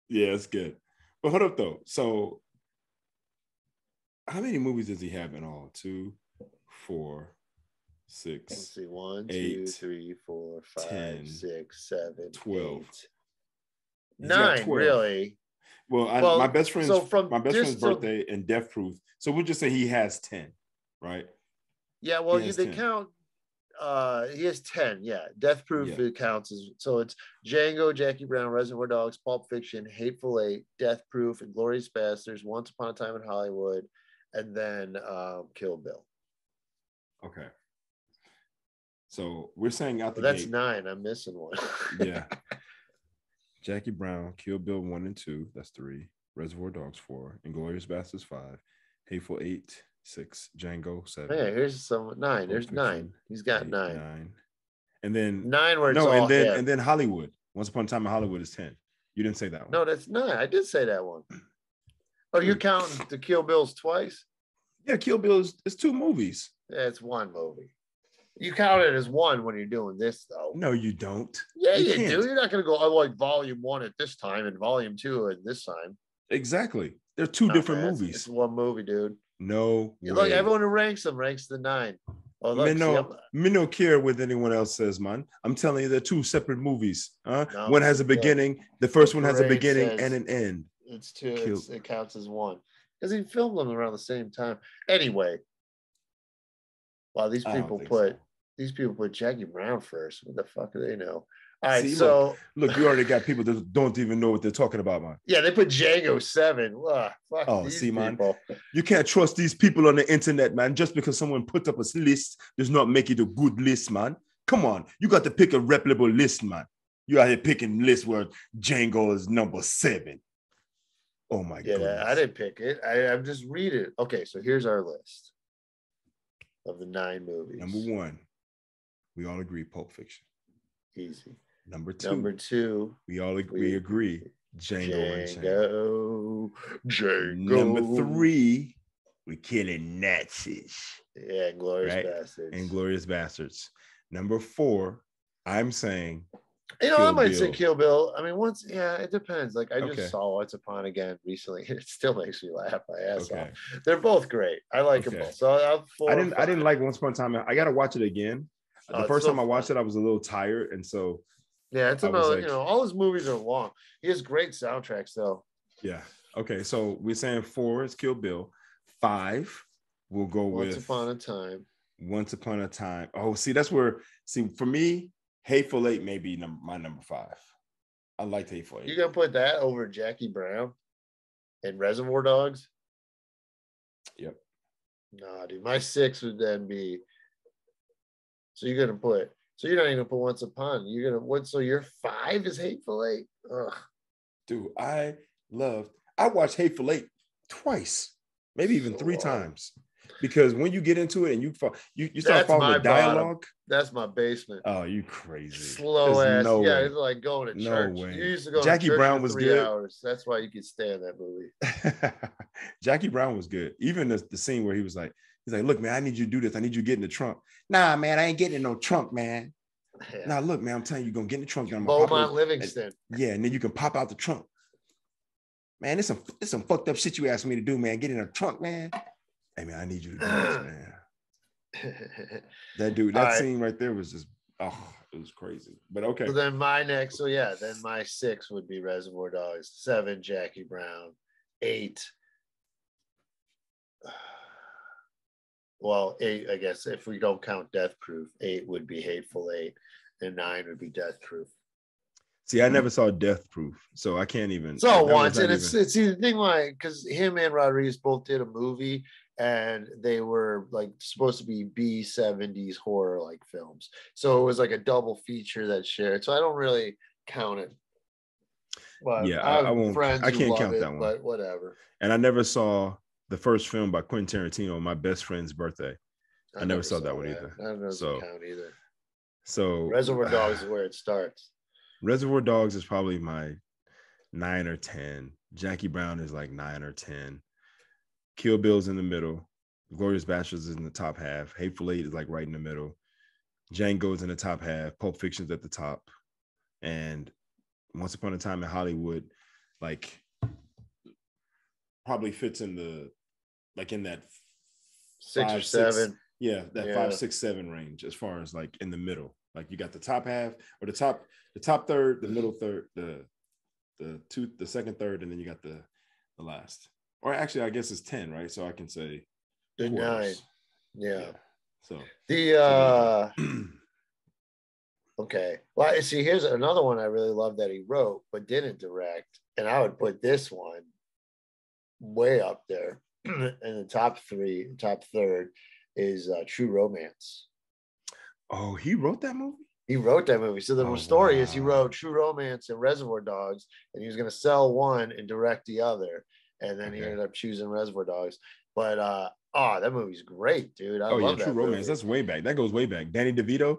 Yeah, it's good. But hold up though. So how many movies does he have in all? 2, 4, 6. Let's see. 1, 8, 2, 3, 4, 5, 10, 6, 7, 12. 8, 9, really. Well, my best friend's birthday and Death Proof. So we'll just say he has 10, right? Yeah, well, they count. He has 10. Yeah, Death Proof it counts as so. It's Django, Jackie Brown, Reservoir Dogs, Pulp Fiction, Hateful Eight, Death Proof, and Inglourious Basterds, Once Upon a Time in Hollywood, and then Kill Bill. Okay. So we're saying out the that's gate. 9. I'm missing one. Yeah. Jackie Brown, Kill Bill 1 and 2. That's 3. Reservoir Dogs 4. Inglourious Basterds 5. Hateful 8. 6. Django 7. Yeah, here's some 9. There's 9. He's got 8, 9. 9. And then 9 where it's all and then Hollywood. Once Upon a Time in Hollywood is 10. You didn't say that one. No, that's 9. I did say that one. Oh, you're counting the Kill Bills twice? Yeah, Kill Bill is 2 movies. Yeah, it's 1 movie. You count it as 1 when you're doing this, though. No, you don't. Yeah, you do. You're not going to go, like volume 1 at this time and volume 2 at this time. Exactly. They're 2 different movies. It's 1 movie, dude. No way. Look, everyone who ranks them ranks the 9. Oh, look, me no care what anyone else says, man. I'm telling you, they're 2 separate movies. No, one has a beginning. The first one has a beginning and an end. It's 2. It counts as 1 because he filmed them around the same time. Anyway, wow, these people put Jackie Brown first. What the fuck do they know? All right, look, you already got people that don't even know what they're talking about, man. Yeah, they put Django 7. Man, you can't trust these people on the internet, man. Just because someone put up a list does not make it a good list, man. Come on, you got to pick a reputable list, man. You out here picking lists where Django is number 7. Oh my god! Yeah, I didn't pick it. I'm just reading it. Okay, so here's our list of the 9 movies. Number 1, we all agree, Pulp Fiction. Easy. Number 2, we agree, Django. Number 3, we're killing Nazis. Yeah, Inglourious Basterds. Inglourious Basterds. Number 4, I'm saying I Kill might say Bill. Kill Bill. I mean, it depends. Like, I Okay. just saw Once Upon Again recently. It still makes me laugh my ass Okay. off. They're both great. I like them Okay. both. So I'm 4 I or didn't 5. like Once Upon a Time. I gotta watch it again. The It's first so time I watched fun. it, I was a little tired, and so Yeah, it's I was another. like, All his movies are long. He has great soundtracks, though. yeah. Okay, so we're saying 4 is Kill Bill. 5, we'll go Once with Upon a Time. Once Upon a Time. Oh, see, that's where. See, for me, Hateful Eight may be my number 5. I liked Hateful Eight. You gonna put that over Jackie Brown and Reservoir Dogs? Yep. Nah, dude. My 6 would then be. So you're gonna put. So you're not even gonna put Once Upon. You're gonna what? So your 5 is Hateful Eight. Ugh. Dude, I watched Hateful Eight twice, maybe even 3 times. Because when you get into it and you start following the dialogue. Bottom. That's my basement. Oh, you crazy. Slow ass. No way. It's like going to No church. way. You used to go Jackie to church Brown for was 3 good. hours. That's why you could stand that movie. Jackie Brown was good. Even the scene where he's like, look, man, I need you to do this. I need you to get in the trunk. Nah, man, I ain't getting in no trunk, man. Yeah. Now, look, man, I'm telling you, you're going to get in the trunk. Beaumont Livingston. And then you can pop out the trunk. Man, it's some fucked up shit you asked me to do, man. Get in a trunk, man. Hey, man, I need you to do this, man. That scene right there was just, it was crazy. But okay. So then then my 6 would be Reservoir Dogs. 7, Jackie Brown. 8. Well, 8, I guess, if we don't count Death Proof, 8 would be Hateful Eight, and 9 would be Death Proof. See, I never saw Death Proof, so I can't even. So once, and it's the thing, like, because him and Rodriguez both did a movie, and they were like supposed to be B-70s horror like films. So it was like a double feature that shared. So I don't really count it. But yeah, I won't. I can't count that one. But whatever. And I never saw the first film by Quentin Tarantino, My Best Friend's Birthday. I never saw that one either. I don't know count either. So Reservoir Dogs is where it starts. Reservoir Dogs is probably my 9 or 10. Jackie Brown is like 9 or 10. Kill Bill's in the middle. Glorious Bastards is in the top half. Hateful Eight is like right in the middle. Django's in the top half. Pulp Fiction's at the top. And Once Upon a Time in Hollywood, like, probably fits in in that 6 or 7. Yeah, that 5, 6, 7 range as far as like in the middle. Like you got the top half or the top third, the middle third, the second third, and then you got the last. Or actually, I guess it's 10, right? So I can say the 9. Yeah. So okay. Well, see, here's another one I really love that he wrote but didn't direct, and I would put this one way up there in the top third is True Romance. Oh, he wrote that movie? He wrote that movie. So the story is he wrote True Romance and Reservoir Dogs, and he was going to sell one and direct the other. And then he ended up choosing Reservoir Dogs. But that movie's great, dude. I love that True Romance. movie. That's way back. That goes way back. Danny DeVito,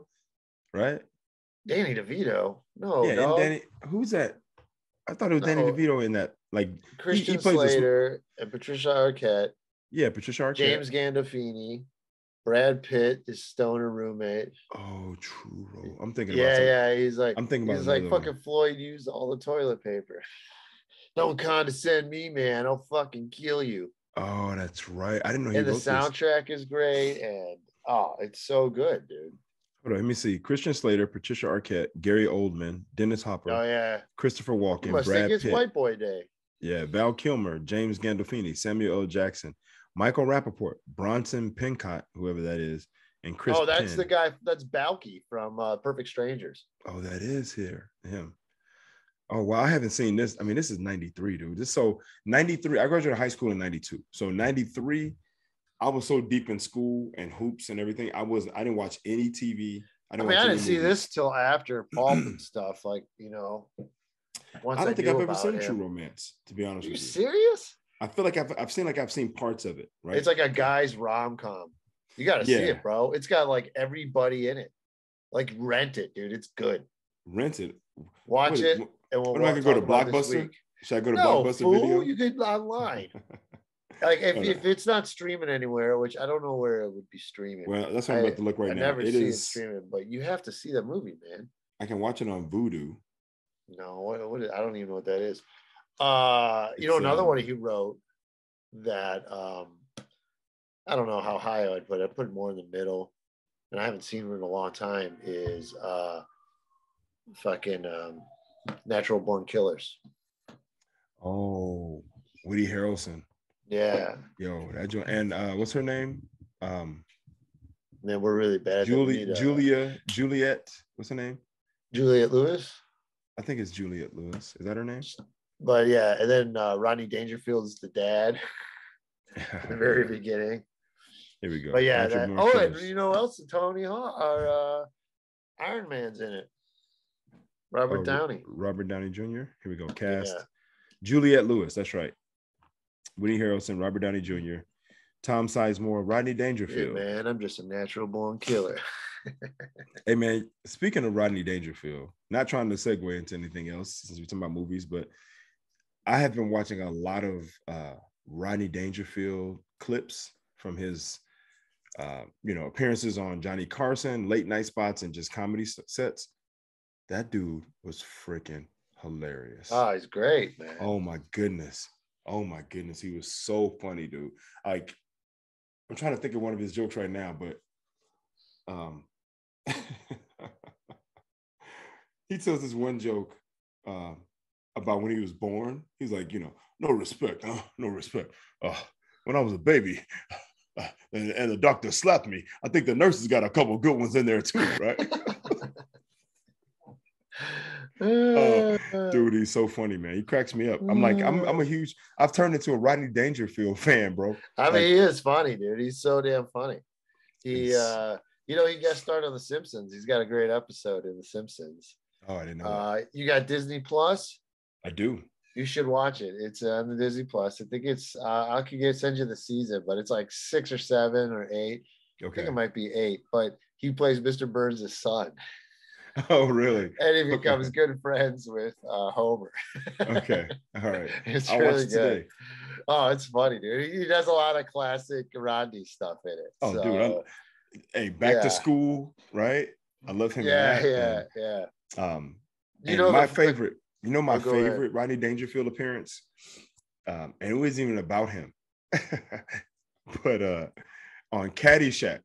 right? Danny DeVito? No, yeah, and Danny, who's that? I thought it was Danny DeVito in that. Like Christian Slater and Patricia Arquette. Yeah, Patricia Arquette. James Gandolfini. Brad Pitt, his stoner roommate. Oh, true. I'm thinking about he's like fucking one. Floyd used all the toilet paper. Don't condescend me, man. I'll fucking kill you. Oh, that's right. I didn't know he wrote this. And the soundtrack is great, and it's so good, dude. Hold on, let me see. Christian Slater, Patricia Arquette, Gary Oldman, Dennis Hopper. Oh yeah. Christopher Walken, Brad Pitt. It's White Boy Day. Yeah, Val Kilmer, James Gandolfini, Samuel L. Jackson, Michael Rappaport, Bronson Pincott, whoever that is, and Chris. Oh, that's Penn. The guy. That's Balky from Perfect Strangers. Oh, that is him. Oh, wow. I haven't seen this. I mean, this is 93, dude. So 93, I graduated high school in 92. So 93, I was so deep in school and hoops and everything. I didn't watch any TV. I didn't see this till after Pulp and stuff. Like, once I don't think I've ever seen True Romance, to be honest with you. Serious? I feel like I've seen parts of it, right? It's like a guy's rom-com. You got to see it, bro. It's got like everybody in it. Like rent it, dude. It's good. Rent it. Watch it. And what am I going to go to Blockbuster? Should I go to Blockbuster fool, Video? You get online. Like if it's not streaming anywhere, which I don't know where it would be streaming. Well, that's what I'm about to look right now. I never see it streaming, but you have to see that movie, man. I can watch it on Vudu. No, what I don't even know what that is. Another one he wrote that I don't know how high I'd put it. I put it more in the middle, and I haven't seen it in a long time. Is fucking Natural Born Killers. Oh, Woody Harrelson. Yeah. Yo, that joint. And what's her name? Man, we're really bad. Juliette. What's her name? Juliette Lewis. I think it's Juliette Lewis. Is that her name? But yeah, and then Rodney Dangerfield is the dad at the very beginning. Here we go. But yeah, and you know else? Tony Hawk or Iron Man's in it. Robert Downey. Robert Downey Jr. Here we go. Cast. Yeah. Juliette Lewis. That's right. Woody Harrelson, Robert Downey Jr., Tom Sizemore, Rodney Dangerfield. Hey man, I'm just a natural born killer. Hey man, speaking of Rodney Dangerfield, not trying to segue into anything else since we're talking about movies, but I have been watching a lot of Rodney Dangerfield clips from his appearances on Johnny Carson, late night spots, and just comedy sets. That dude was freaking hilarious. Oh, he's great, man. Oh my goodness. He was so funny, dude. Like, I'm trying to think of one of his jokes right now, but he tells this one joke about when he was born. He's like, no respect, no respect. When I was a baby, and the doctor slapped me, I think the nurses got a couple good ones in there too, right? Dude, he's so funny, man. He cracks me up. I've turned into a Rodney Dangerfield fan, bro. I mean, he is funny, dude. He's so damn funny. He guest starred on The Simpsons. He's got a great episode in The Simpsons. Oh, I didn't know that. You got Disney Plus? I do. You should watch it. It's on the Disney Plus. I think it's I could send you the season, but it's like 6 or 7 or 8. Okay. I think it might be 8, but he plays Mr. Burns' son. Oh, really? And he becomes good friends with Homer. Okay. All right. It's really good. Today. Oh, it's funny, dude. He does a lot of classic Rodney stuff in it. Oh, so, dude. Back to school, right? I love him. Yeah. My favorite Rodney Dangerfield appearance, and it wasn't even about him, but on Caddyshack,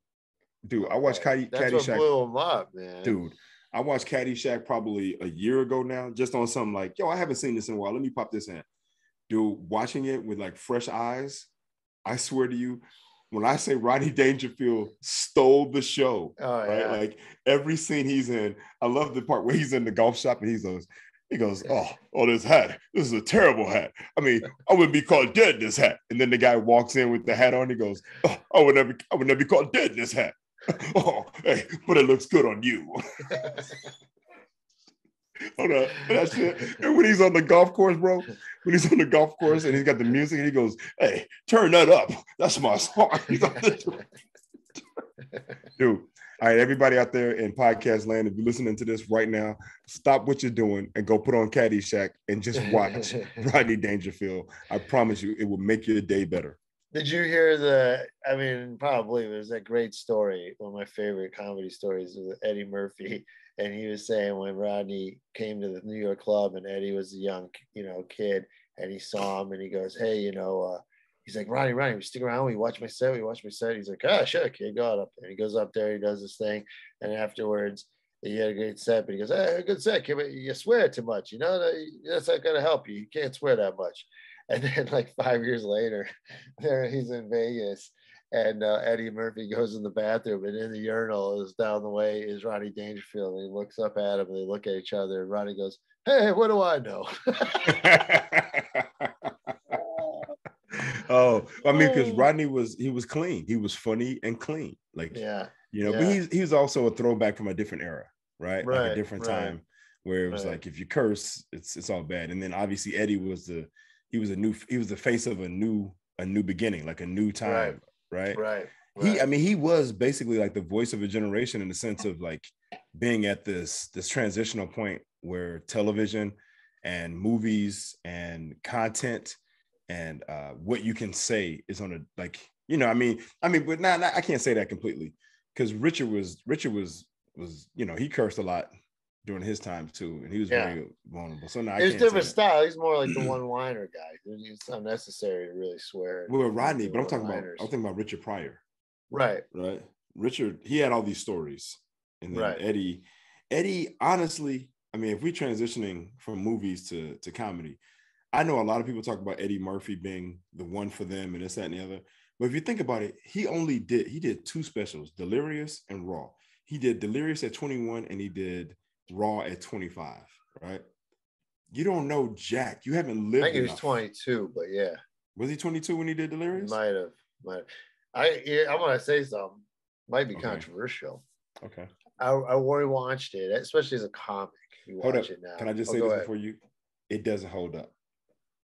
dude, I watched Caddyshack. That's what blew him up, man. Dude, I watched Caddyshack probably a year ago now, just on something like, I haven't seen this in a while. Let me pop this in. Dude, watching it with like fresh eyes, I swear to you, when I say Rodney Dangerfield stole the show, right? Yeah. Like every scene he's in, I love the part where he's in the golf shop and he goes, oh, this hat. This is a terrible hat. I mean, I wouldn't be caught dead in this hat. And then the guy walks in with the hat on. He goes, I would never be caught dead in this hat. Oh, hey, but it looks good on you. Hold on. That's it. And when he's on the golf course, bro, and he's got the music, and he goes, hey, turn that up. That's my song. Dude. All right, everybody out there in podcast land, if you're listening to this right now, stop what you're doing and go put on Caddyshack and just watch Rodney Dangerfield. I promise you, it will make your day better. Did you hear probably there's that great story, one of my favorite comedy stories with Eddie Murphy, and he was saying when Rodney came to the New York club and Eddie was a young, kid, and he saw him and he goes, hey, he's like, Ronnie, we stick around. We watch my set. He's like, sure, kid, go up there. He goes up there. He does this thing. And afterwards, he had a great set. But he goes, hey, good set, kid. But you swear too much. That's not going to help you. You can't swear that much. And then like 5 years later, he's in Vegas. And Eddie Murphy goes in the bathroom. And in the urinal is down the way is Rodney Dangerfield. And he looks up at him. And they look at each other. And Rodney goes, hey, what do I know? Oh, I mean, because Rodney was clean. He was funny and clean. Like, but he's also a throwback from a different era, right? Like a different time where it was like, if you curse, it's all bad. And then obviously Eddie was the face of a new beginning, like a new time, right? Right. He was basically like the voice of a generation in the sense of like being at this transitional point where television and movies and content and what you can say is on a like, you know, I mean, but not I can't say that completely, because Richard was, you know, he cursed a lot during his time too, and he was very vulnerable. So no, I It's can't different say that. style. He's more like the one-liner guy. It's unnecessary to really swear. Well, Rodney, but I'm thinking about Richard Pryor. Right. Richard, he had all these stories, and then Eddie, honestly, I mean, if we're transitioning from movies to comedy, I know a lot of people talk about Eddie Murphy being the one for them and this, that, and the other. But if you think about it, he did 2 specials, Delirious and Raw. He did Delirious at 21 and he did Raw at 25, right? You don't know Jack. You haven't lived. I think he was 22, but yeah. Was he 22 when he did Delirious? Might have. I'm gonna say something. Might be controversial. Okay. I already watched it, especially as a comic. You watch it now. Can I just say this before you? It doesn't hold up.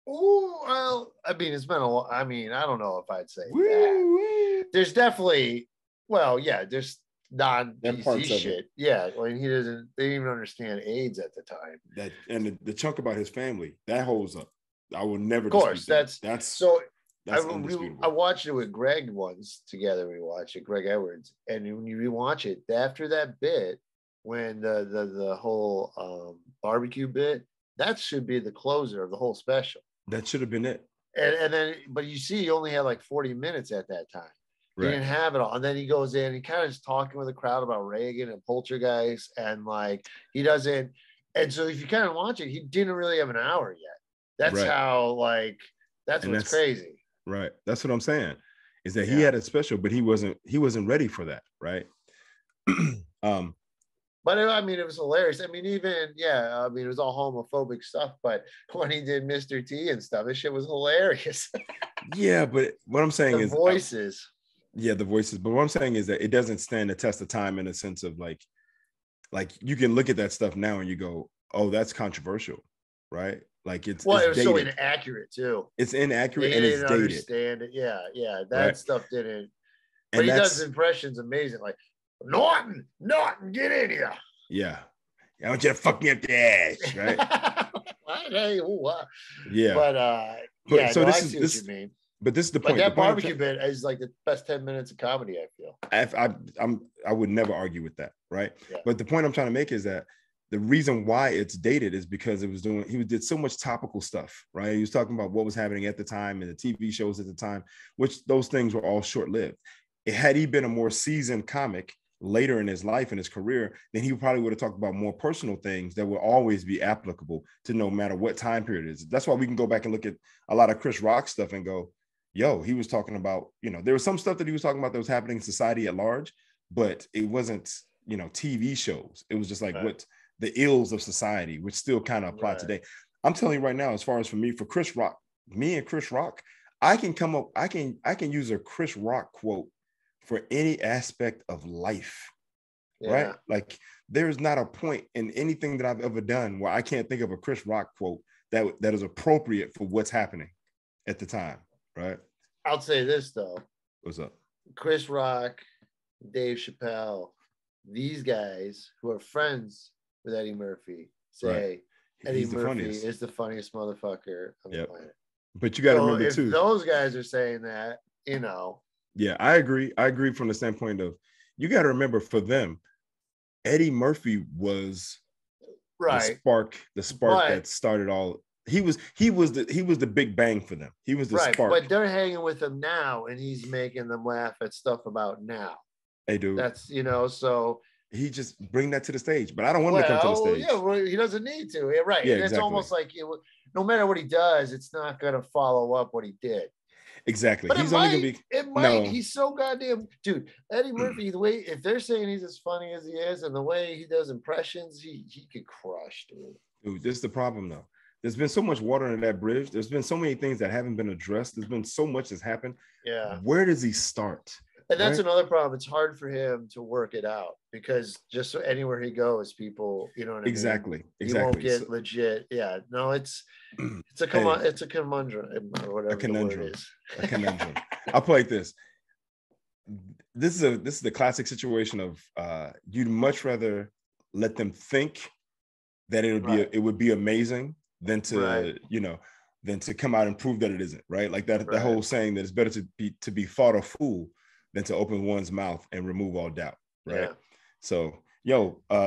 Oh, well, I mean, it's been a while. I mean, I don't know if I'd say that. There's definitely, there's non-PC shit. Yeah, when they didn't even understand AIDS at the time. That and the chunk about his family, that holds up. I will never. Of course, that's so. That's I watched it with Greg once together. We watched it, Greg Edwards, and when you rewatch it after that bit, when the whole barbecue bit, that should be the closer of the whole special. That should have been it. And then, but you see, he only had like 40 minutes at that time. He didn't have it all. And then he goes in, he kind of is talking with the crowd about Reagan and Poltergeist, and like he doesn't. And so if you kind of watch it, he didn't really have an hour yet. That's how like that's what's crazy. Right. That's what I'm saying. Is that he had a special, but he wasn't ready for that, right? But I mean, it was hilarious. I mean, even I mean, it was all homophobic stuff. But when he did Mr. T and stuff, this shit was hilarious. Yeah, but what I'm saying is the voices. The voices. But what I'm saying is that it doesn't stand the test of time in a sense of like you can look at that stuff now and you go, oh, that's controversial, right? Like it was dated. So inaccurate too. It's inaccurate and it's dated. Understand it. Yeah. That stuff didn't. But and he does impressions amazing. Like Norton, get in here. Yeah. I want you to fuck me up the ass, right? Yeah. But so I see what you mean. But this is the point. That barbecue bit is like the best 10 minutes of comedy, I feel. I would never argue with that, right? Yeah. But the point I'm trying to make is that the reason why it's dated is because he did so much topical stuff, right? He was talking about what was happening at the time and the TV shows at the time, which those things were all short-lived. Had he been a more seasoned comic later in his life and his career, then he probably would have talked about more personal things that will always be applicable to no matter what time period it is. That's why we can go back and look at a lot of Chris Rock stuff and go, yo, he was talking about, there was some stuff that he was talking about that was happening in society at large, but it wasn't, TV shows. It was just like what the ills of society, which still kind of apply today. I'm telling you right now, as far as for Chris Rock, me and Chris Rock, I can use a Chris Rock quote for any aspect of life, right? Like there's not a point in anything that I've ever done where I can't think of a Chris Rock quote that is appropriate for what's happening at the time, right? I'll say this though. What's up? Chris Rock, Dave Chappelle, these guys who are friends with Eddie Murphy say Eddie Murphy is the funniest motherfucker on the planet. But you got to remember too, those guys are saying that, Yeah, I agree. I agree from the standpoint of you got to remember for them, Eddie Murphy was the spark that started all. He was the big bang for them. He was the spark. But they're hanging with him now, and he's making them laugh at stuff about now. Hey, dude. That's so he just bring that to the stage. But I don't want him to come to the stage. Yeah, well, he doesn't need to. Yeah, right. Yeah, and it's almost like no matter what he does, it's not going to follow up what he did. Exactly. But he's only going to be. It might. No. He's so goddamn dude. Eddie Murphy. The way if they're saying he's as funny as he is, and the way he does impressions, he could crush, dude. Dude, this is the problem though. There's been so much water under that bridge. There's been so many things that haven't been addressed. There's been so much that's happened. Yeah. Where does he start? And that's another problem. It's hard for him to work it out because just so anywhere he goes, people, you know what I mean? Exactly. He won't get legit. Yeah. No, it's a conundrum or whatever the word is. A conundrum. I'll play like this. This is the classic situation of you'd much rather let them think that it would be amazing than to than to come out and prove that it isn't, right? Like that whole saying that it's better to be thought a fool than to open one's mouth and remove all doubt, right? Yeah. So,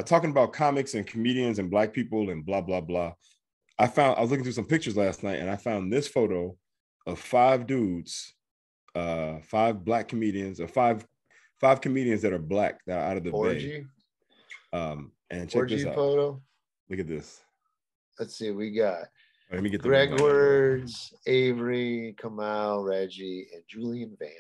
talking about comics and comedians and Black people and blah, blah, blah. I was looking through some pictures last night and I found this photo of 5 dudes, 5 Black comedians, or five comedians that are Black that are out of the Bay. And check this out. Photo. Look at this. Let's see. We got let me get Greg Words, Avery, Kamal, Reggie, and Julian Vance.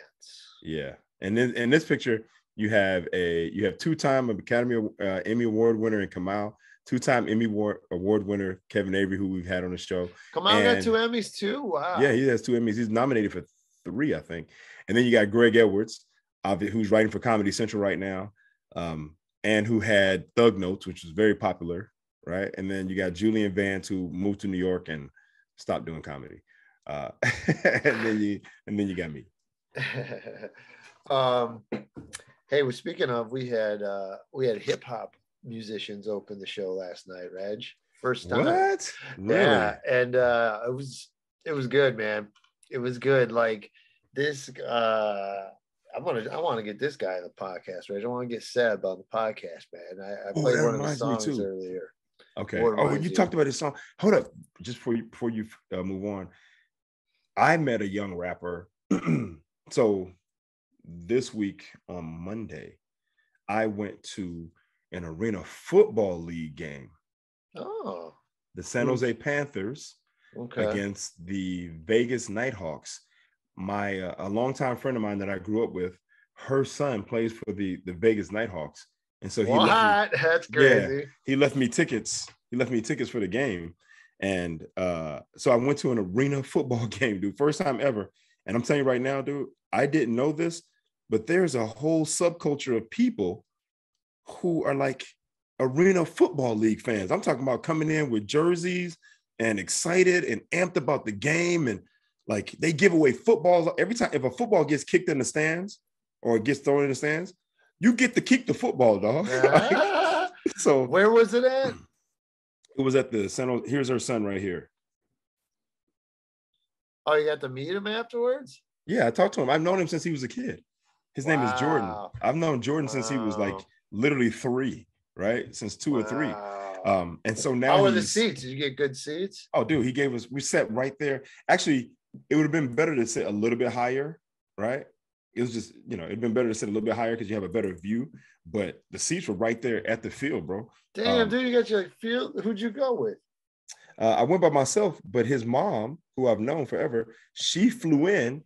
Yeah. And then in this picture, you have 2-time Academy Emmy Award winner in Kamal, 2-time Emmy Award winner Kevin Avery, who we've had on the show. Kamal got 2 Emmys too. Wow. Yeah, he has 2 Emmys. He's nominated for 3, I think. And then you got Greg Edwards, who's writing for Comedy Central right now, and who had Thug Notes, which was very popular, right? And then you got Julian Vance, who moved to New York and stopped doing comedy. And then you got me. Hey, well, speaking of, we had hip hop musicians open the show last night, Reg. First time. What? Really? Yeah, and it was good, man. It was good. Like this, I want to get this guy on the podcast, Reg. I want to get Seb on the podcast, man. I played one of the songs earlier. Okay. You talked about his song. Hold up, just before you move on. I met a young rapper. So this week on Monday, I went to an Arena Football League game. Oh. The San Jose Panthers against the Vegas Nighthawks. A longtime friend of mine that I grew up with, her son plays for the Vegas Nighthawks. And so that's crazy. Yeah, he left me tickets. He left me tickets for the game. And so I went to an Arena Football game, dude. First time ever. And I'm telling you right now, dude, I didn't know this, but there's a whole subculture of people who are like Arena Football League fans. I'm talking about coming in with jerseys and excited and amped about the game. And like they give away footballs every time. If a football gets kicked in the stands or it gets thrown in the stands, you get to kick the football, dog. So where was it at? It was at the San Jose. Here's her son right here. Oh, you got to meet him afterwards? Yeah, I talked to him. I've known him since he was a kid. His name is Jordan. I've known Jordan since he was like literally 3, right? Since 2 or 3. And so now how were the seats? Did you get good seats? Oh, dude, we sat right there. Actually, it would have been better to sit a little bit higher, right? It was just, it'd been better to sit a little bit higher because you have a better view. But the seats were right there at the field, bro. Damn, dude, you got your field. Who'd you go with? I went by myself, but his mom, who I've known forever, she flew in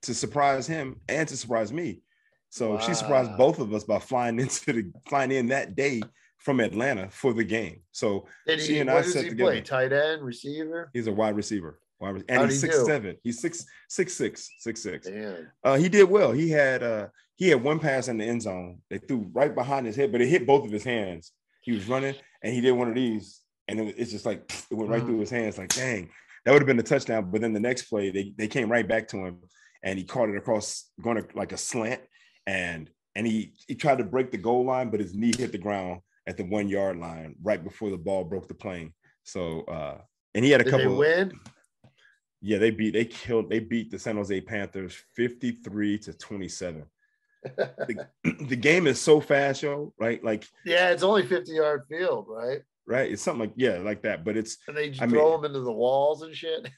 to surprise him and to surprise me. So she surprised both of us by flying in that day from Atlanta for the game. So she and I sat together. Play? Tight end, receiver? He's a wide receiver. And he's 6'7". He's 6'6". Damn. He did well. He had one pass in the end zone. They threw right behind his head, but it hit both of his hands. He was running and he did one of these, and it's just like it went right through his hands. Like, dang, that would have been the touchdown. But then the next play, they came right back to him, and he caught it across, going to like a slant, and he tried to break the goal line, but his knee hit the ground at the 1 yard line right before the ball broke the plane. So and he had a couple. Did they win? Yeah, they beat the San Jose Panthers 53-27. The game is so fast, yo, right? Like, yeah, it's only 50-yard field, right? Right, it's something like that, but it's and they throw them into the walls and shit.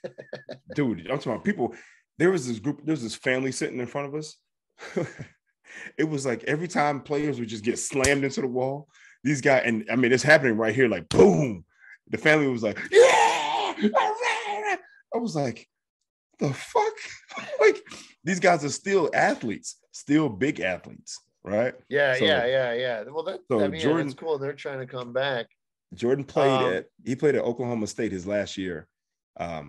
Dude, I'm talking about people. There was this family sitting in front of us. It was like every time players would just get slammed into the wall, these guys, and I mean, it's happening right here, like boom. The family was like, yeah, I was like, the fuck? Like, these guys are still athletes, still big athletes, right? Yeah. Well, Jordan, that's cool. They're trying to come back. Jordan played at Oklahoma State his last year. Yeah,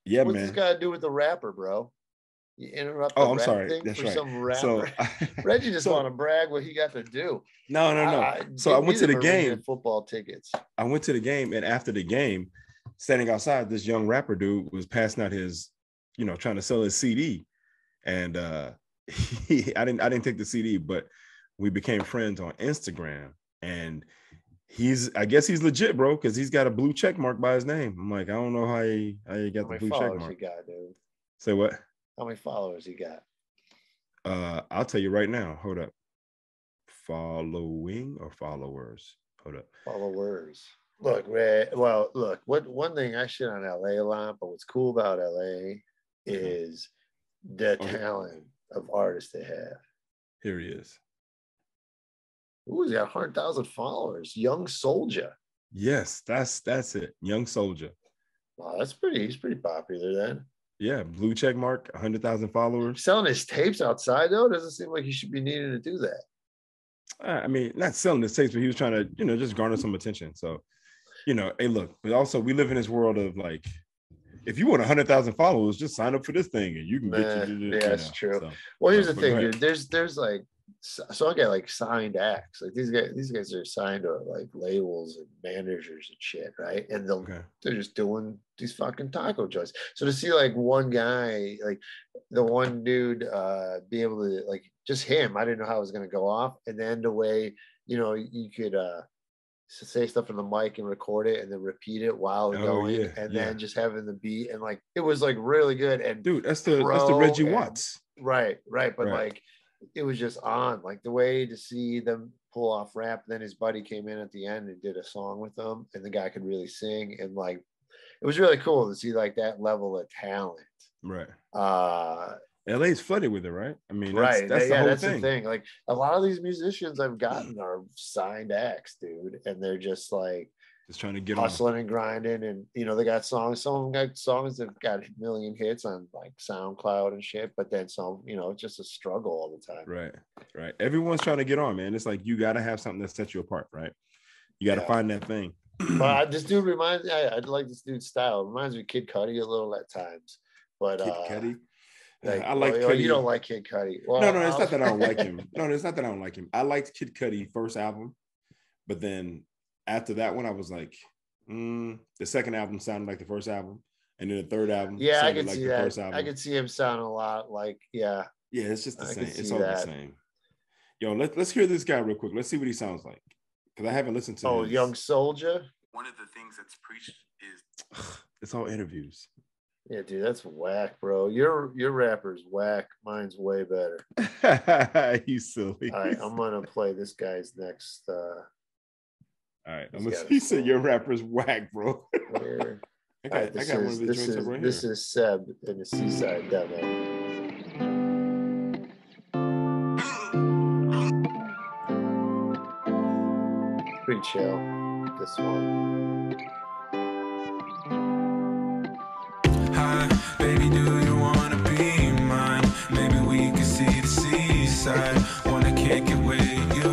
what's this got to do with the rapper, bro? You interrupt the I'm sorry. Thing That's for right. Some rapper. So, Reggie just want to brag what he got to do. No. So I went to the game. Football tickets. I went to the game, and after the game, standing outside, this young rapper dude was passing out his, trying to sell his CD, and I didn't take the CD, but we became friends on Instagram, and I guess he's legit, bro, because he's got a blue check mark by his name. I'm like, I don't know how you got the blue check mark. He got, dude? Say what? How many followers he got? I'll tell you right now. Hold up. Following or followers? Hold up. Followers. Look, Ray. Well, look. One thing I shit on LA a lot, but what's cool about LA is the talent of artists they have. Here he is. Ooh, he's got 100,000 followers. Young Soldier. Yes, that's it. Young Soldier. Wow, that's pretty. He's pretty popular then. Yeah, blue check mark, 100,000 followers. Selling his tapes outside though doesn't seem like he should be needing to do that. I mean, not selling his tapes, but he was trying to, just garner some attention. So, hey, look. But also, we live in this world of like, if you want 100,000 followers, just sign up for this thing, and you can get. Yeah, that's true. So, well, here's the thing, dude. There's like. So I get like signed acts. Like these guys are signed to like labels and managers and shit, right? And they're just doing these fucking taco joints. So to see like one guy, like the one dude, be able to like just him, I didn't know how it was gonna go off. And then the way you could say stuff in the mic and record it and then repeat it while going, and then just having the beat and like it was like really good. And dude, that's the Reggie Watts, right? But like. It was just on, like the way to see them pull off rap. Then his buddy came in at the end and did a song with them, and the guy could really sing, and like it was really cool to see like that level of talent. Right. LA's flooded with it, right? I mean, that's the thing. Like a lot of these musicians I've gotten are signed acts, dude, and they're just like just trying to get hustling and grinding, and they got songs. Some of them got songs that got a million hits on like SoundCloud and shit, but then some, it's just a struggle all the time. Right. Everyone's trying to get on, man. It's like you got to have something that sets you apart, right? You got to find that thing. But this dude reminds me. I like this dude's style. It reminds me of Kid Cudi a little at times. But Kid Cudi. Like, I like Cudi. You don't like Kid Cudi. Well, no, it's not that I don't like him. No, it's not that I don't like him. I liked Kid Cudi first album, but then after that one, I was like, the second album sounded like the first album, and then the third album, I can like see the that. first album. I could see him sound a lot like, yeah, it's just the same. It's all the same. Yo, let's hear this guy real quick. Let's see what he sounds like, because I haven't listened to. Young Soldier. One of the things that's preached is it's all interviews. Yeah, dude, that's whack, bro. Your rapper's whack. Mine's way better. You silly. All right, I'm gonna play this guy's next. All right, he said your rapper's whack, bro. I got one of the joints over here. This is Seb in the Seaside demo. Pretty chill, this one. Hi, baby, do you wanna be mine? Maybe we can see the seaside. Wanna kick it with you.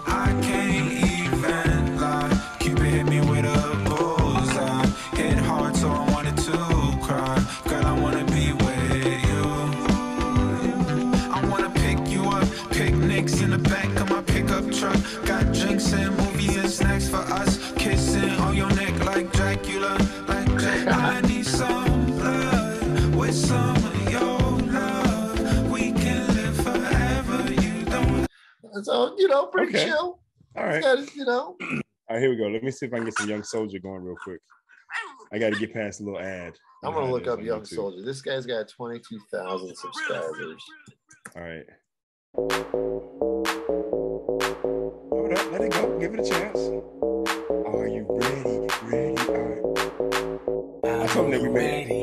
I can't even lie. Cupid hit me with a bullseye. Hit hard, so I wanted to cry. Girl, I wanna be with you. I wanna pick you up. Picnics in the back of my pickup truck. Got drinks and movies and snacks for us. Kissing on your neck like Dracula. I need some blood with some of your love. We can live forever. You don't. So pretty chill. All right. All right, here we go. Let me see if I can get some Young Soldier going real quick. I got to get past a little ad. I'm gonna look up Young Soldier. This guy's got 22,000 subscribers. All right. Hold up. Let it go. Give it a chance. Are you ready? All right. I told him that we ready.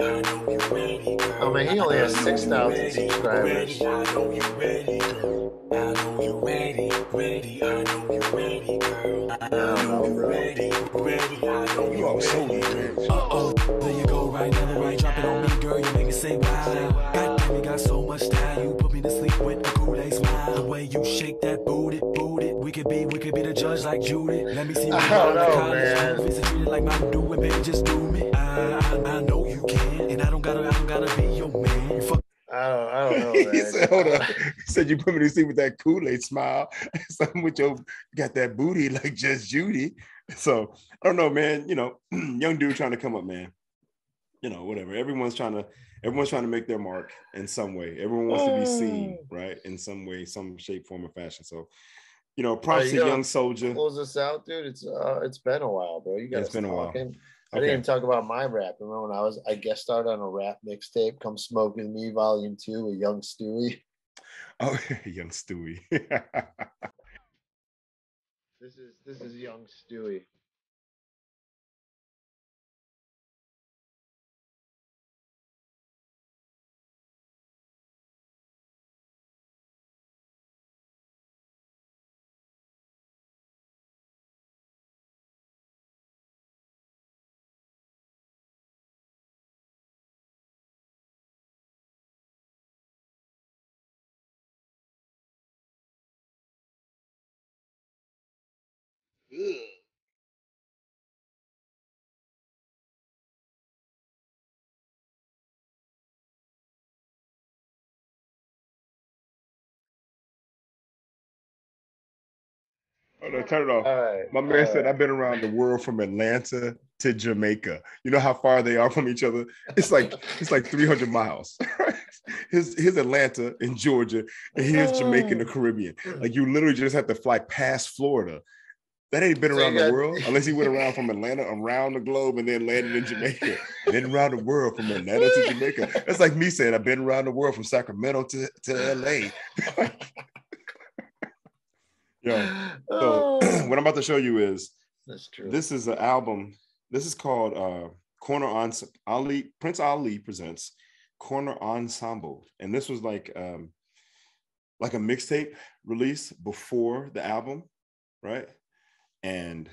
I know you ready, girl. Oh man, he only has 6,000 subscribers. I know you ready, girl. I know you ready. I know you ready, girl. I know you ready. I know you are so ready. rich. There you go, right now, the right. Drop it on me, girl. You make me say wow. God damn, you got so much style. You put me to sleep with a Kool-Aid smile. The way you shake that booty. We could be the judge like Judy. Let me see. I don't know, man. If it's like my doing, baby, just do me. I know you can, and I don't gotta be your man. You fuck. I don't know, man. He said, hold on. He said you put me to sleep with that Kool-Aid smile. Something with you got that booty like just Judy. So I don't know, man. Young dude trying to come up, man. Whatever. Everyone's trying to make their mark in some way. Everyone wants to be seen, right? In some way, some shape, form, or fashion. So, You know, props to Young Soldier. Close us out, dude. It's been a while, bro. You guys. It's been a while. I didn't even talk about my rap. Remember when I guest starred on a rap mixtape, Come Smoke With Me, Volume 2 with Young Stewie. Oh, Young Stewie. This is Young Stewie. Oh no, turn it off. Right, My man said, I've been around the world from Atlanta to Jamaica. You know how far they are from each other? It's like 300 miles. Here's Atlanta in Georgia, and here's Jamaica in the Caribbean. Like you literally just have to fly past Florida. That ain't been around the world unless he went around from Atlanta around the globe and then landed in Jamaica. And then around the world from Atlanta to Jamaica. That's like me saying I've been around the world from Sacramento to LA. Yeah. So what I'm about to show you is that's true. This is an album. This is called Prince Ali presents Corner Ensemble. And this was like a mixtape release before the album, right? And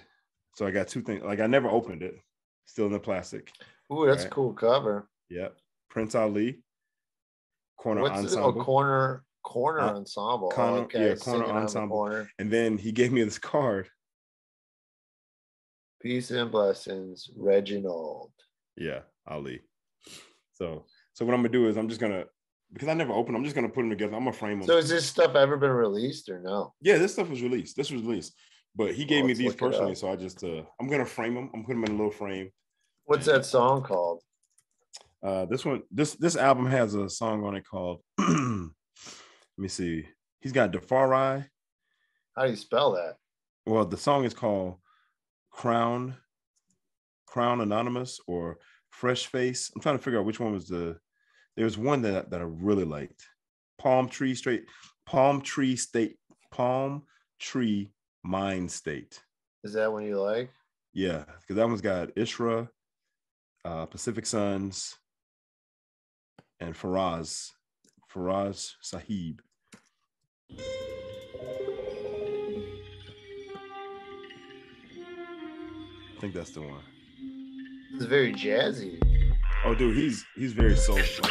so I got two things. Like I never opened it, still in the plastic. Ooh, that's a cool cover. Yep. Prince Ali, Corner Ensemble. Oh, Corner Ensemble. Okay, Corner Ensemble. And then he gave me this card. Peace and blessings, Reginald. Yeah, Ali. So what I'm gonna do is I'm just gonna, because I never opened, I'm just gonna put them together. I'm gonna frame them. So has this stuff ever been released or no? Yeah, this stuff was released. This was released. But he gave me these personally, so I just I'm gonna frame them. I'm putting them in a little frame. What's that song called? This album has a song on it called let me see. He's got Defari. How do you spell that? Well, the song is called Crown Anonymous or Fresh Face. I'm trying to figure out which one was there's one that I really liked. Palm Tree Mind State. Is that one you like? Yeah, because that one's got Ishra, Pacific Suns, and Faraz Sahib. I think that's the one. It's very jazzy. Oh, dude, he's very soulful.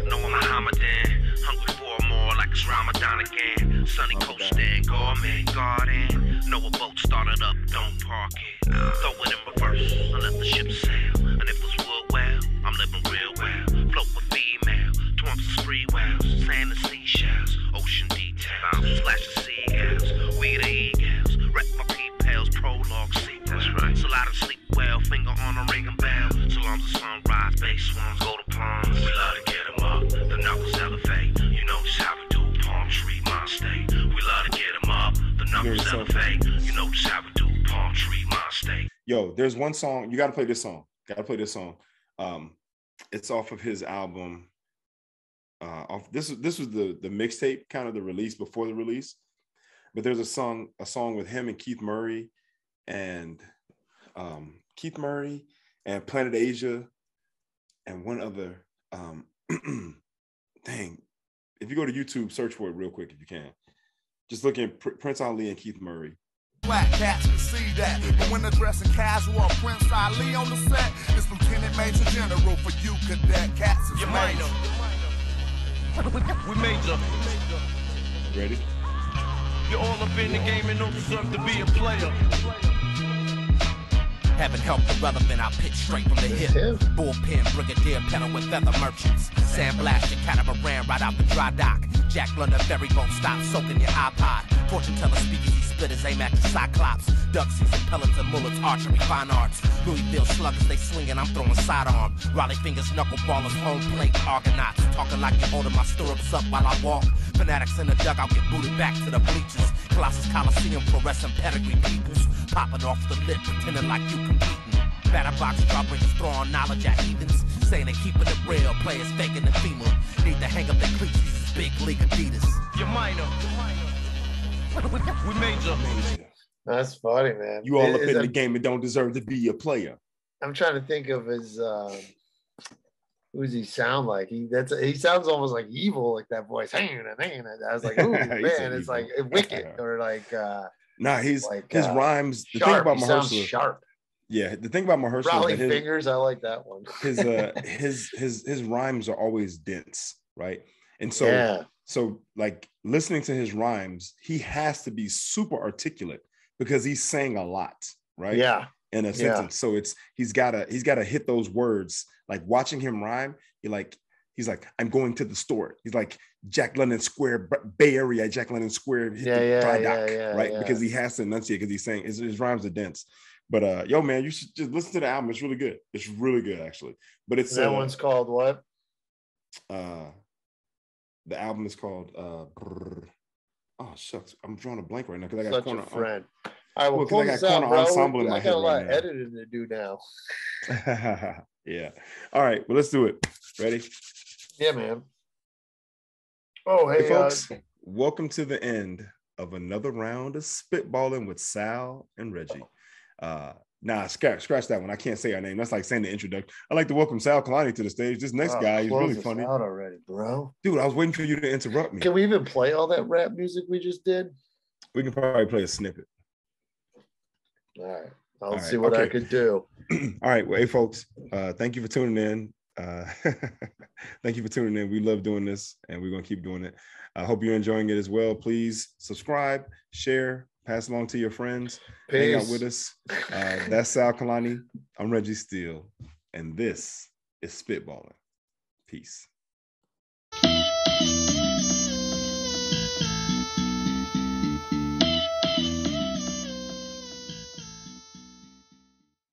No, I'm Mohammedan. Hungry for more like it's Ramadan again. Sunny coast stand, gourmet garden. Know a boat started up, don't park it. Throw it in reverse and let the ship sail. And if it's wood well, I'm living real well. Float with female, twumps free wells, sand and seashells, ocean details, splash of seagulls, we the eagles, wreck my P-pals, prologue sequel. That's right. So loud and sleep well, finger on a ring and bell. So long as the sunrise, bass swans go to palms. We love to get them up, the knuckles elevate. You know just how we do Palm Tree Mind State. We love to get them up, the knuckles elevate. You know just how we do Palm Tree Mind State. Yo, there's one song, you gotta play this song. It's off of his album. This was the mixtape, kind of the release before the release. But there's a song with him and Keith Murray and Planet Asia and one other. Dang, if you go to YouTube, search for it real quick if you can. Just look at Prince Ali and Keith Murray. Black cats can see that, but when they're dressing casual, Prince Ali on the set, it's Lieutenant Major General for you, cadet. Cats is major. We major. Ready? You're all up in the game and don't deserve to be a player. Haven't helped irrelevant, I pitch straight from the hip. Bullpen, brigadier, pedal with feather merchants. Sandblast your catamaran right out the dry dock. Jack London Ferry won't stop soaking your iPod. Fortune teller speakers, he splitters aim at the Cyclops. Duck season pellets and mullets, archery, fine arts. Louisville sluggers, they swinging, I'm throwing sidearm. Raleigh fingers, knuckleballers, home plate, Argonauts. Talking like you're holding my stirrups up while I walk. Fanatics in the dugout get booted back to the bleachers. Colossus Coliseum, fluorescent pedigree peoples. Popping off the lip, pretending like you competing. Batter box drawbreakers throwing knowledge at heathens. Saying they keeping it real, players faking the FEMA. Need to hang up their cleats, these is big league Adidas. You're minor. We major. That's funny, man. You all up in the game and don't deserve to be a player. I'm trying to think of his who does he sound like? He sounds almost like evil, like that voice. I was like, ooh, man, it's like Wicked or like nah, he's like, his rhymes. The sharp. thing about He sounds Mahershala, sharp. yeah, the thing about Mahershala, Raleigh Fingers, I like that one. his rhymes are always dense, right? And so so like listening to his rhymes, he has to be super articulate because he's saying a lot, right? Yeah. In a sentence. So he's gotta hit those words. Like watching him rhyme, he's like, I'm going to the store. He's like Jack London Square, Bay Area, Jack London Square, dry dock, right? Yeah. Because he has to enunciate because he's saying his rhymes are dense. But yo, man, you should just listen to the album. It's really good. It's really good, actually. But it's that one's called what? The album is called oh shucks, I'm drawing a blank right now because I got Such corner a friend. All right, well, close this out, bro. I got a lot of editing to do now. Yeah. All right. Well, let's do it. Ready? Yeah, man. Oh, hey, folks. Welcome to the end of another round of Spitballin with Sal and Reggie. Nah, scratch that one. I can't say our name. That's like saying the introduction. I'd like to welcome Sal Kalani to the stage. This next guy, he's really funny. Out already, bro. Dude, I was waiting for you to interrupt me. Can we even play all that rap music we just did? We can probably play a snippet. All right. I'll see what I could do. All right. Well, hey, folks, thank you for tuning in. Thank you for tuning in. We love doing this, and we're going to keep doing it. I hope you're enjoying it as well. Please subscribe, share, pass along to your friends. Peace. Hang out with us. That's Sal Kalani. I'm Reggie Steele, and this is Spitballin. Peace.